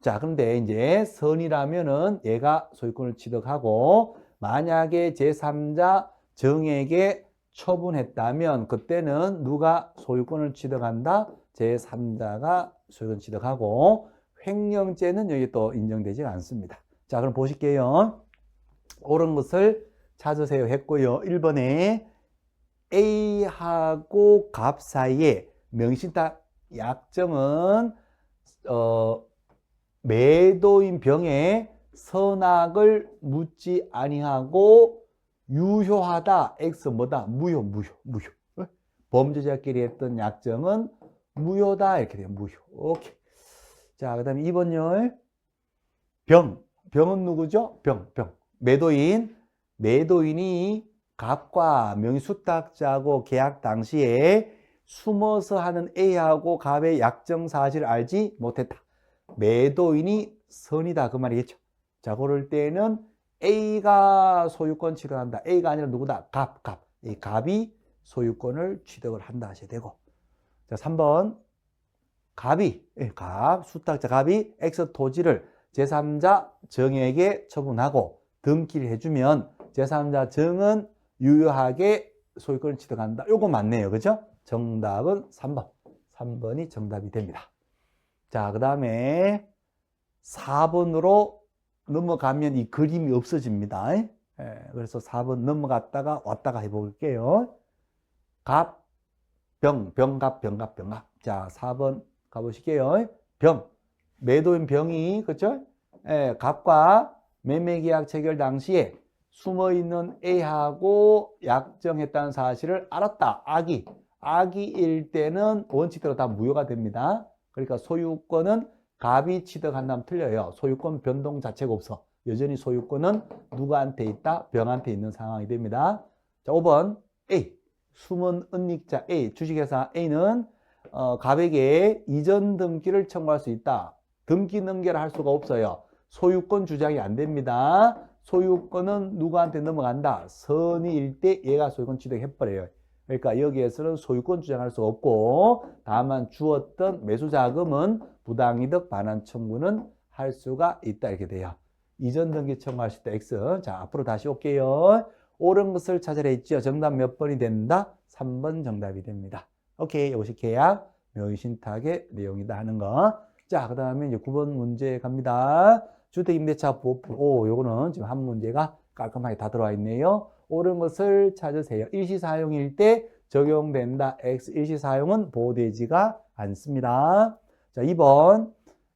자, 그런데 이제 선이라면은 얘가 소유권을 취득하고 만약에 제3자 정에게 처분했다면 그때는 누가 소유권을 취득한다? 제3자가 소유권 취득하고 횡령죄는 여기 또 인정되지 않습니다. 자, 그럼 보실게요. 옳은 것을 찾으세요 했고요. 1번에 A하고 갑 사이에 명신탁 약정은 매도인 병에 선악을 묻지 아니하고 유효하다. X 뭐다? 무효. 범죄자끼리 했던 약정은 무효다. 이렇게 돼요. 무효. 오케이. 자, 그 다음에 2번요. 병은 누구죠? 매도인이 갑과 명의수탁자하고 계약 당시에 숨어서 하는 A하고 갑의 약정 사실을 알지 못했다. 매도인이 선이다 그 말이겠죠. 자, 그럴 때는 A가 소유권 취득한다. A가 아니라 누구다? 갑. 이 갑이 소유권을 취득을 한다 하셔야 되고. 자, 3번 수탁자 갑이 X 토지를 제3자 정에게 처분하고 등기를 해주면 제3자 정은 유효하게 소유권을 취득한다. 요거 맞네요. 그죠? 정답은 3번. 3번이 정답이 됩니다. 자, 그 다음에 4번으로 넘어가면 이 그림이 없어집니다. 그래서 4번 넘어갔다가 왔다가 해볼게요. 갑, 병갑. 자, 4번 가보실게요. 매도인 병이, 그쵸? 갑과 매매계약 체결 당시에 숨어있는 A하고 약정했다는 사실을 알았다. 악이일 때는 원칙대로 다 무효가 됩니다. 그러니까 소유권은 갑이 취득한다면 틀려요. 소유권 변동 자체가 없어. 여전히 소유권은 누구한테 있다? 병한테 있는 상황이 됩니다. 자, 5번 A. 숨은 은닉자 A. 주식회사 A는 갑에게 이전 등기를 청구할 수 있다. 등기 능결을 할 수가 없어요. 소유권 주장이 안 됩니다. 소유권은 누구한테 넘어간다? 선의일 때 얘가 소유권 취득해버려요. 그러니까 여기에서는 소유권 주장할 수 없고 다만 주었던 매수자금은 부당이득 반환 청구는 할 수가 있다 이렇게 돼요. 이전 등기 청구할 수 있다 X. 자, 앞으로 다시 올게요. 옳은 것을 찾으라 했죠. 정답 몇 번이 된다? 3번 정답이 됩니다. 오케이. 이것이 계약 명의신탁의 내용이다 하는 거. 자, 그 다음에 이제 9번 문제 갑니다. 주택임대차 보호법. 오, 요거는 지금 한 문제가 깔끔하게 다 들어와 있네요. 옳은 것을 찾으세요. 일시사용일 때 적용된다. X 일시사용은 보호되지가 않습니다. 자, 2번.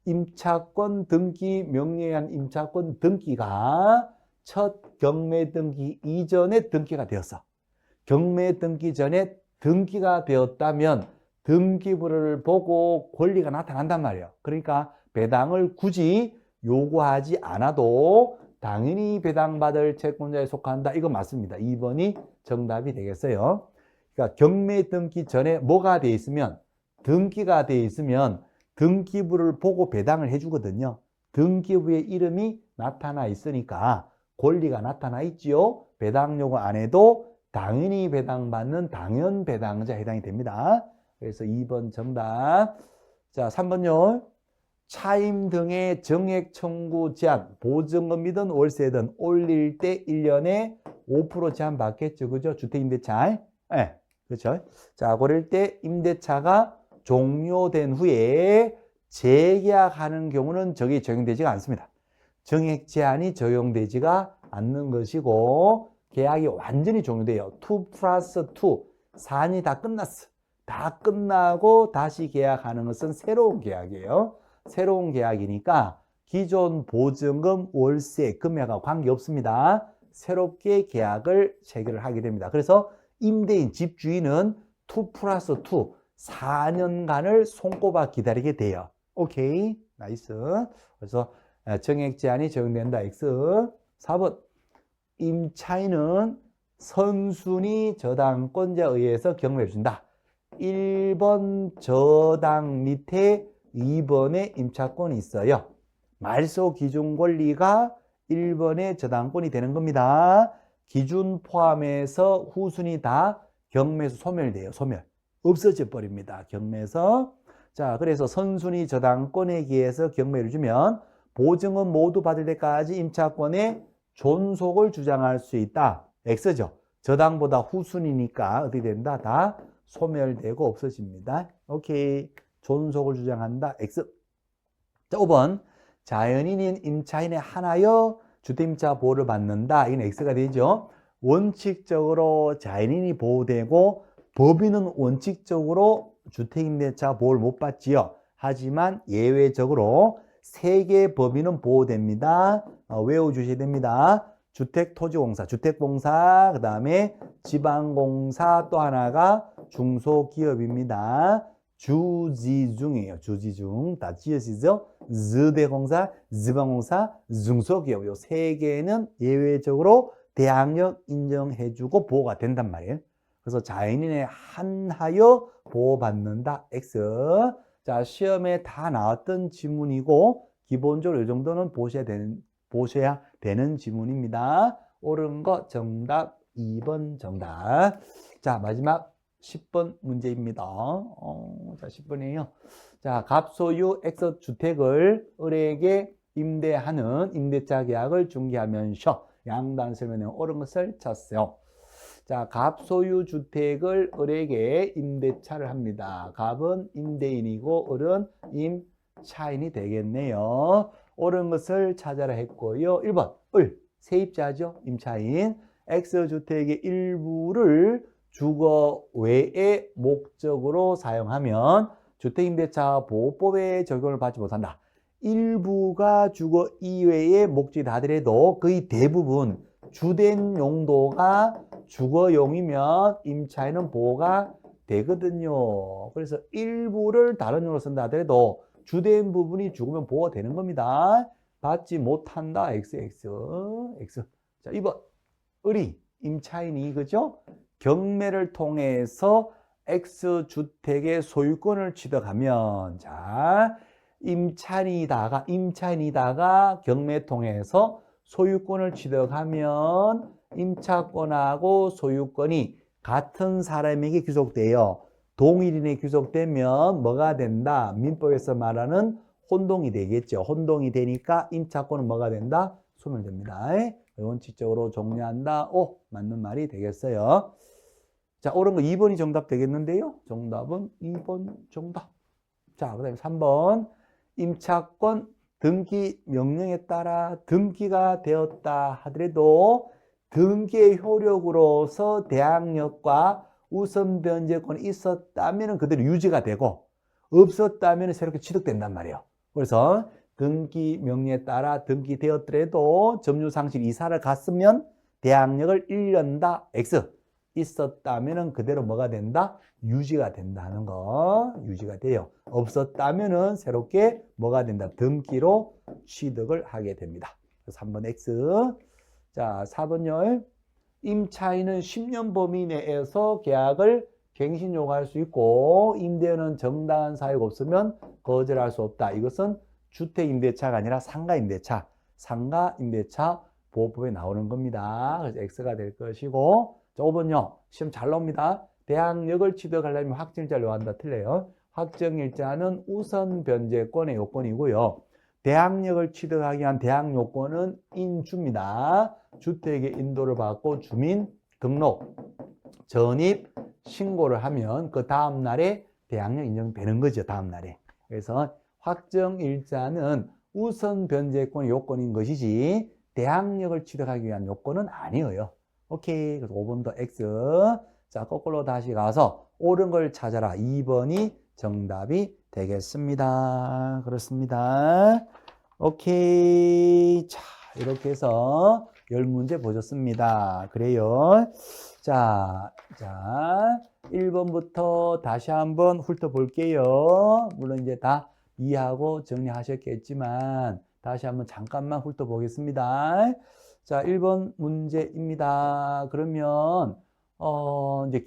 임차권 등기 명령에 의한 임차권 등기가 첫 경매 등기 이전에 등기가 되었어. 경매 등기 전에 등기가 되었다면 등기부를 보고 권리가 나타난단 말이에요. 그러니까 배당을 굳이 요구하지 않아도 당연히 배당받을 채권자에 속한다. 이거 맞습니다. 2번이 정답이 되겠어요. 그러니까 경매 등기 전에 뭐가 돼 있으면 등기가 돼 있으면 등기부를 보고 배당을 해주거든요. 등기부의 이름이 나타나 있으니까 권리가 나타나 있지요. 배당 요구 안 해도 당연히 배당받는 당연 배당자에 해당이 됩니다. 그래서 2번 정답. 자, 3번요. 차임 등의 정액 청구 제한, 보증금이든 월세든 올릴 때 1년에 5% 제한 받겠죠. 그죠? 주택임대차. 네, 그렇죠. 자, 그럴 때 임대차가 종료된 후에 재계약하는 경우는 저게 적용되지가 않습니다. 정액 제한이 적용되지가 않는 것이고 계약이 완전히 종료돼요. 2 플러스 2, 4년이 다 끝났어. 다 끝나고 다시 계약하는 것은 새로운 계약이에요. 새로운 계약이니까 기존 보증금, 월세, 금액과 관계없습니다. 새롭게 계약을 체결을 하게 됩니다. 그래서 임대인, 집주인은 2 플러스 2, 4년간을 손꼽아 기다리게 돼요. 오케이, 나이스. 그래서 정액 제한이 적용된다. X. 4번. 임차인은 선순위 저당권자에 의해서 경매해 준다. 1번 저당 밑에 2번에 임차권이 있어요. 말소 기준 권리가 1번의 저당권이 되는 겁니다. 기준 포함해서 후순위 다 경매에서 소멸돼요. 소멸. 없어져 버립니다. 경매에서. 자, 그래서 선순위 저당권에 의해서 경매를 주면 보증은 모두 받을 때까지 임차권의 존속을 주장할 수 있다. X죠. 저당보다 후순위니까 어떻게 된다? 다 소멸되고 없어집니다. 오케이. 존속을 주장한다. X. 자, 5번. 자연인인 임차인에 한하여 주택임차 보호를 받는다. 이건 X가 되죠. 원칙적으로 자연인이 보호되고 법인은 원칙적으로 주택임대차 보호를 못 받지요. 하지만 예외적으로 3개 법인은 보호됩니다. 외워주셔야 됩니다. 주택토지공사, 주택공사, 그 다음에 지방공사, 또 하나가 중소기업입니다. 주지중이에요. 주지중. 다 지어지죠? 지대공사, 지방공사, 중소기업. 요 3개는 예외적으로 대항력 인정해주고 보호가 된단 말이에요. 그래서 자연인에 한하여 보호받는다. X. 자, 시험에 다 나왔던 지문이고 기본적으로 이 정도는 보셔야 되는 지문입니다. 옳은 거 정답 2번 정답. 자, 마지막 10번 문제입니다. 자, 10번이에요. 자, 갑소유 X주택을 을에게 임대하는 임대차 계약을 중개하면서 양단 설명에 옳은 것을 찾으세요. 자, 갑소유 주택을 을에게 임대차를 합니다. 갑은 임대인이고 을은 임차인이 되겠네요. 옳은 것을 찾아라 했고요. 1번 을, 세입자죠. 임차인. X주택의 일부를 주거 외의 목적으로 사용하면 주택임대차 보호법에 적용을 받지 못한다. 일부가 주거 이외의 목적이 하더라도 거의 대부분 주된 용도가 주거용이면 임차인은 보호가 되거든요. 그래서 일부를 다른 용도로 쓴다 하더라도 주된 부분이 죽으면 보호가 되는 겁니다. 받지 못한다. XX. 자, 2번. 을이, 임차인이, 그죠? 경매를 통해서 X주택의 소유권을 취득하면, 자, 임차인이다가 경매 통해서 소유권을 취득하면 임차권하고 소유권이 같은 사람에게 귀속돼요. 동일인에 귀속되면 뭐가 된다? 민법에서 말하는 혼동이 되겠죠. 혼동이 되니까 임차권은 뭐가 된다? 소멸됩니다. 원칙적으로 종료한다. 오, 맞는 말이 되겠어요. 자, 옳은 거 2번이 정답 되겠는데요. 정답은 2번 정답. 자, 그 다음에 3번. 임차권 등기 명령에 따라 등기가 되었다 하더라도 등기의 효력으로서 대항력과 우선 변제권이 있었다면 그대로 유지가 되고 없었다면 새롭게 취득된단 말이에요. 그래서 등기 명령에 따라 등기되었더라도 점유상실 이사를 갔으면 대항력을 1년 다 X 있었다면 그대로 뭐가 된다? 유지가 된다는 거. 유지가 돼요. 없었다면 새롭게 뭐가 된다? 등기로 취득을 하게 됩니다. 3번 X. 자, 4번요. 임차인은 10년 범위 내에서 계약을 갱신 요구할 수 있고 임대인은 정당한 사유가 없으면 거절할 수 없다. 이것은 주택임대차가 아니라 상가임대차, 상가임대차 보호법에 나오는 겁니다. 그래서 X가 될 것이고, 자, 5번요. 시험 잘 나옵니다. 대항력을 취득하려면 확정일자를 요한다. 틀려요. 확정일자는 우선 변제권의 요건이고요. 대항력을 취득하기 위한 대항 요건은 인주입니다. 주택의 인도를 받고 주민 등록, 전입, 신고를 하면 그 다음 날에 대항력 인정되는 거죠. 다음 날에. 그래서 확정일자는 우선 변제권의 요건인 것이지 대항력을 취득하기 위한 요건은 아니에요. 오케이. 그래서 5번도 X. 자, 거꾸로 다시 가서 옳은 걸 찾아라. 2번이 정답이 되겠습니다. 그렇습니다. 오케이. 자, 이렇게 해서 10문제 보셨습니다. 그래요. 자, 1번부터 다시 한번 훑어볼게요. 물론 이제 다 이해하고 정리하셨겠지만 다시 한번 잠깐만 훑어보겠습니다. 자, 1번 문제입니다. 그러면 이제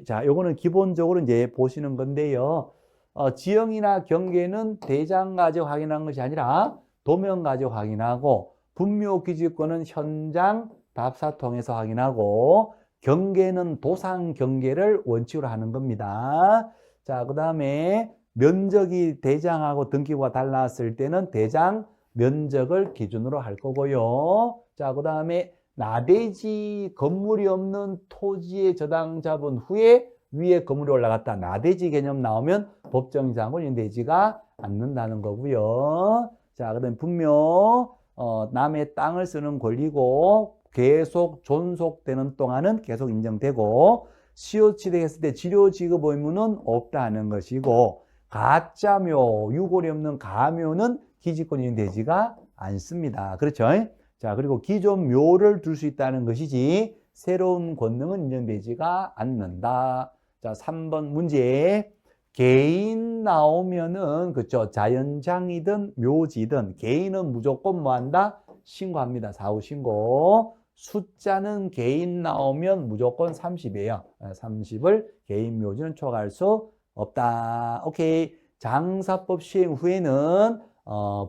자, 요거는 기본적으로 이제 보시는 건데요. 지형이나 경계는 대장 가지고 확인하는 것이 아니라 도면 가지고 확인하고 분묘 기지권은 현장 답사 통해서 확인하고 경계는 도상 경계를 원칙으로 하는 겁니다. 자, 그 다음에 면적이 대장하고 등기부가 달랐을 때는 대장 면적을 기준으로 할 거고요. 자, 그 다음에 나대지 건물이 없는 토지에 저당 잡은 후에 위에 건물이 올라갔다. 나대지 개념 나오면 법정이상은 인되지가 않는다는 거고요. 자, 그 다음에 분묘 남의 땅을 쓰는 권리고 계속 존속되는 동안은 계속 인정되고 시효취득했을 때 지료지급 의무는 없다는 것이고 가짜묘, 유골이 없는 가묘는 기지권이 인정되지가 않습니다. 그렇죠? 자, 그리고 기존 묘를 둘 수 있다는 것이지 새로운 권능은 인정되지가 않는다. 자, 3번 문제. 개인 나오면은 그렇죠. 자연장이든 묘지든 개인은 무조건 뭐 한다? 신고합니다. 사후 신고. 숫자는 개인 나오면 무조건 30이에요. 30을 개인 묘지는 초과할 수 없다. 오케이. 장사법 시행 후에는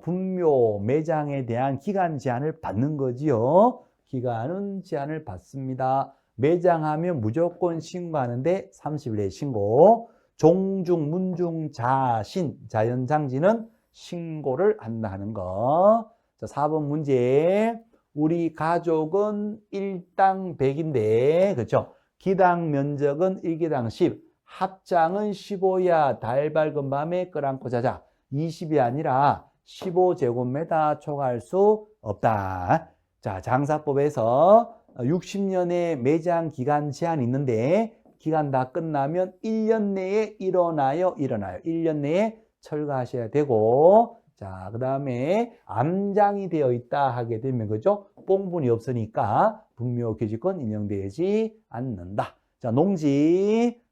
분묘 매장에 대한 기간 제한을 받는 거지요. 기간은 제한을 받습니다. 매장하면 무조건 신고하는데 30일 내에 신고. 종중, 문중, 자신, 자연장지는 신고를 한다는 거. 자, 4번 문제. 우리 가족은 1당 100인데, 그렇죠? 기당 면적은 1기당 10, 합장은 15야, 달 밝은 밤에 끌안고 자자. 20이 아니라 15제곱미터 초과할 수 없다. 자, 장사법에서 60년의 매장 기간 제한이 있는데 기간 다 끝나면 1년 내에 일어나요. 1년 내에 철거하셔야 되고, 자, 그 다음에 암장이 되어 있다 하게 되면 그죠? 뽕분이 없으니까 분묘기지권 인정되지 않는다. 자,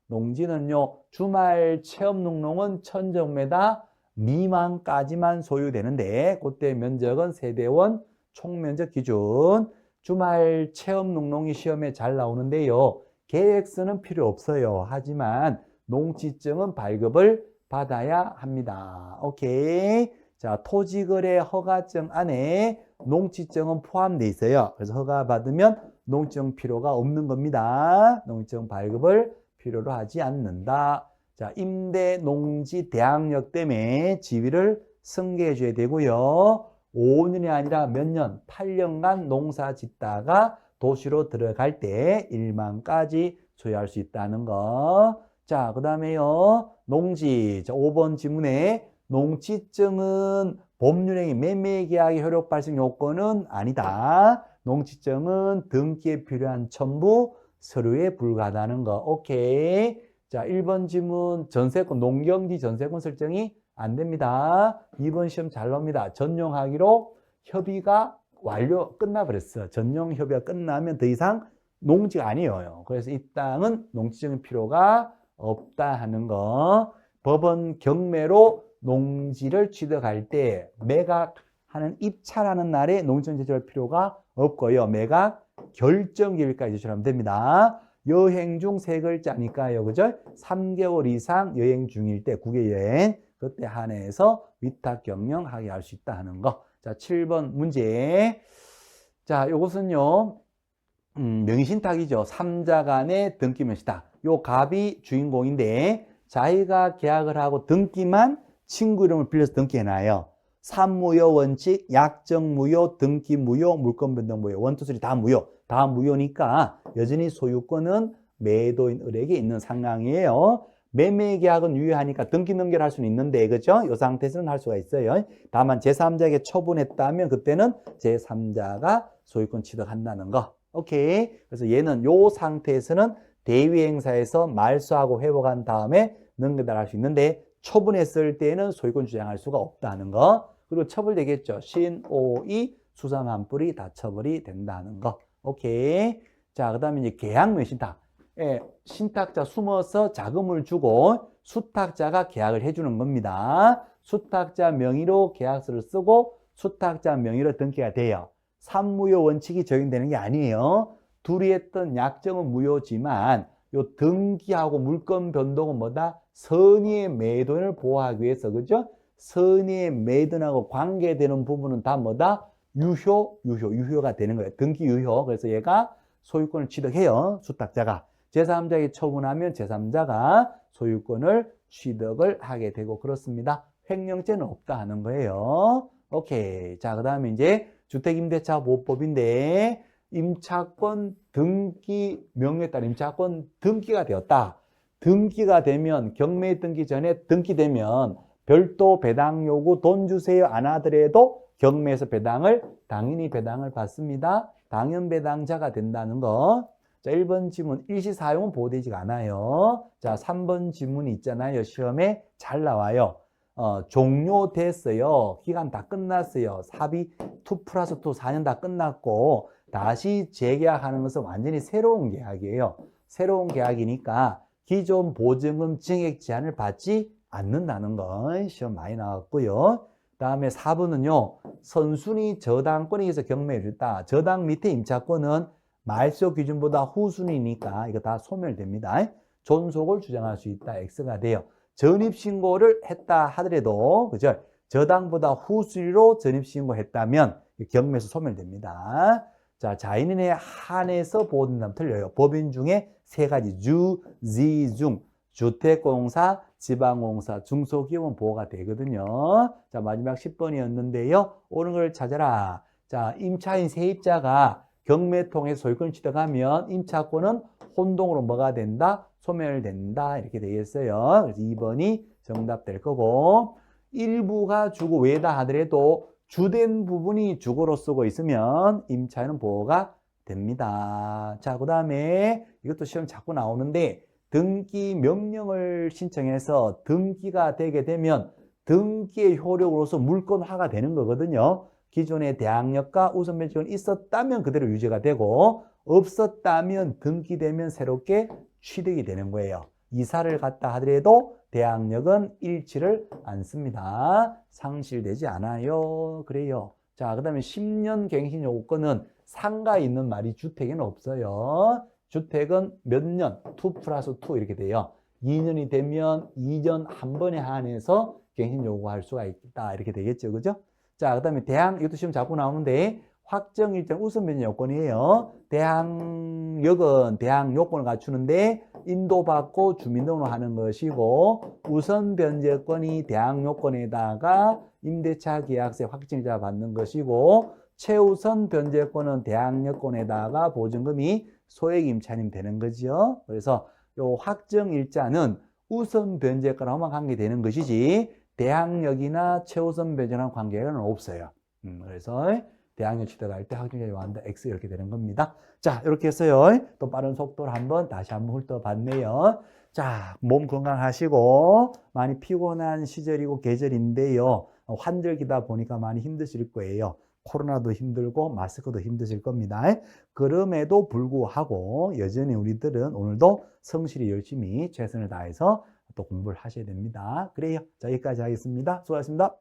농지는요, 주말 체험 농농은 1000제곱미터 미만까지만 소유되는데 그때 면적은 세대원 총면적 기준. 주말 체험 농농이 시험에 잘 나오는데요. 계획서는 필요 없어요. 하지만 농지증은 발급을 받아야 합니다. 오케이. 자, 토지거래 허가증 안에 농지증은 포함되어 있어요. 그래서 허가 받으면 농지증 필요가 없는 겁니다. 농지증 발급을 필요로 하지 않는다. 자, 임대 농지 대항력 때문에 지위를 승계해 줘야 되고요. 5년이 아니라 몇 년? 8년간 농사 짓다가 도시로 들어갈 때 1만까지 소유할 수 있다는 거. 자, 그 다음에요. 농지. 자, 5번 지문에 농지증은 법률행위 매매계약의 효력 발생 요건은 아니다. 농지증은 등기에 필요한 첨부 서류에 불과하다는 거. 오케이. 자, 1번 지문 전세권, 농경지 전세권 설정이 안 됩니다. 2번 시험 잘 나옵니다. 전용하기로 협의가 끝나버렸어. 전용 협의가 끝나면 더 이상 농지가 아니에요. 그래서 이 땅은 농지증의 필요가 없다 하는 거. 법원 경매로 농지를 취득할 때 매각하는 입찰하는 날에 농지증 제출할 필요가 없고요. 매각 결정일까지 제출하면 됩니다. 여행 중 세 글자니까요. 그죠? 3개월 이상 여행 중일 때 국외 여행 그때 한해서 위탁 경영 하게 할 수 있다 하는 거. 자, 7번 문제. 자, 요것은요. 명의신탁이죠. 3자 간의 등기 명의신탁. 요 갑이 주인공인데 자기가 계약을 하고 등기만 친구 이름을 빌려서 등기해놔요. 산무효 원칙, 약정 무효, 등기 무효, 물권 변동 무효, 1, 2, 3 다 무효. 다 무효니까 여전히 소유권은 매도인 을에게 있는 상황이에요. 매매 계약은 유효하니까 등기 넘겨할 수는 있는데, 그죠? 이 상태에서는 할 수가 있어요. 다만 제3자에게 처분했다면 그때는 제3자가 소유권 취득한다는 거. 오케이. 그래서 얘는 요 상태에서는 대위행사에서 말소하고 회복한 다음에 넘겨달할 수 있는데 처분했을 때는 소유권 주장할 수가 없다는 거. 그리고 처벌되겠죠. 신오이 수사만뿔이 다 처벌이 된다는 거. 오케이. 자, 그 다음에 이제 계약명 신탁. 예, 신탁자 숨어서 자금을 주고 수탁자가 계약을 해주는 겁니다. 수탁자 명의로 계약서를 쓰고 수탁자 명의로 등기가 돼요. 산무효 원칙이 적용되는 게 아니에요. 둘이 했던 약정은 무효지만 요 등기하고 물권 변동은 뭐다? 선의의 매도인을 보호하기 위해서, 그죠? 선의의 매도인하고 관계되는 부분은 다 뭐다? 유효가 되는 거예요. 등기 유효. 그래서 얘가 소유권을 취득해요. 수탁자가. 제3자에게 처분하면 제3자가 소유권을 취득을 하게 되고 그렇습니다. 횡령죄는 없다 하는 거예요. 오케이. 자, 그 다음에 이제 주택임대차보호법인데 임차권 등기 명령에 따라 임차권 등기가 되었다. 등기가 되면 경매 등기 전에 등기되면 별도 배당 요구 돈 주세요 안 하더라도 경매에서 당연히 배당을 받습니다. 당연 배당자가 된다는 거. 자, 1번 지문 일시 사용은 보호되지가 않아요. 자, 3번 지문이 있잖아요. 시험에 잘 나와요. 종료됐어요. 기간 다 끝났어요. 사비 2+2 4년 다 끝났고 다시 재계약하는 것은 완전히 새로운 계약이에요. 새로운 계약이니까 기존 보증금 증액 제한을 받지 않는다는 거 시험 많이 나왔고요. 다음에 4번은요. 선순위 저당권에 의해서 경매를 했다. 저당 밑에 임차권은 말소 기준보다 후순위니까 이거 다 소멸됩니다. 존속을 주장할 수 있다. X가 돼요. 전입신고를 했다 하더라도, 그죠? 저당보다 후순위로 전입신고했다면 경매에서 소멸됩니다. 자, 자인인에 한해서 보호된다면 틀려요. 법인 중에 세 가지 주, 지, 중. 주택공사, 지방공사, 중소기업은 보호가 되거든요. 자, 마지막 10번이었는데요. 옳은 걸 찾아라. 자, 임차인 세입자가 경매 통해서 소유권을 취득하면 임차권은 혼동으로 뭐가 된다? 소멸된다. 이렇게 되겠어요. 그래서 2번이 정답 될 거고, 일부가 주고 외다 하더라도 주된 부분이 주거로 쓰고 있으면 임차인은 보호가 됩니다. 자, 그 다음에 이것도 시험 자꾸 나오는데 등기 명령을 신청해서 등기가 되게 되면 등기의 효력으로서 물권화가 되는 거거든요. 기존의 대항력과 우선매직은 있었다면 그대로 유지가 되고 없었다면 등기되면 새롭게 취득이 되는 거예요. 이사를 갔다 하더라도 대항력은 잃지를 않습니다. 상실되지 않아요. 그래요. 자, 그 다음에 10년 갱신 요건은 상가 있는 말이 주택에는 없어요. 주택은 몇 년? 2+2 이렇게 돼요. 2년이 되면 2년 한 번에 한해서 갱신 요구할 수가 있다. 이렇게 되겠죠. 그죠? 자, 그 다음에 이것도 시험 자꾸 나오는데 확정 일정 우선 변제 요건이에요. 대항력은 대항 요건을 갖추는데 인도받고 주민등록하는 것이고 우선 변제권이 대항 요건에다가 임대차 계약세 확정일자 받는 것이고 최우선 변제권은 대항 요건에다가 보증금이 소액 임차님 되는 거죠. 그래서 요 확정 일자는 우선 변제권하고만 관계되는 것이지 대항력이나 최우선 변제랑 관계는 없어요. 그래서 대항력 취득할 때 확정일자 요한다 X 이렇게 되는 겁니다. 자, 이렇게 해서요. 또 빠른 속도로 다시 한번 훑어봤네요. 자, 몸 건강하시고 많이 피곤한 시절이고 계절인데요. 환절기다 보니까 많이 힘드실 거예요. 코로나도 힘들고 마스크도 힘드실 겁니다. 그럼에도 불구하고 여전히 우리들은 오늘도 성실히 열심히 최선을 다해서 또 공부를 하셔야 됩니다. 그래요. 자, 여기까지 하겠습니다. 수고하셨습니다.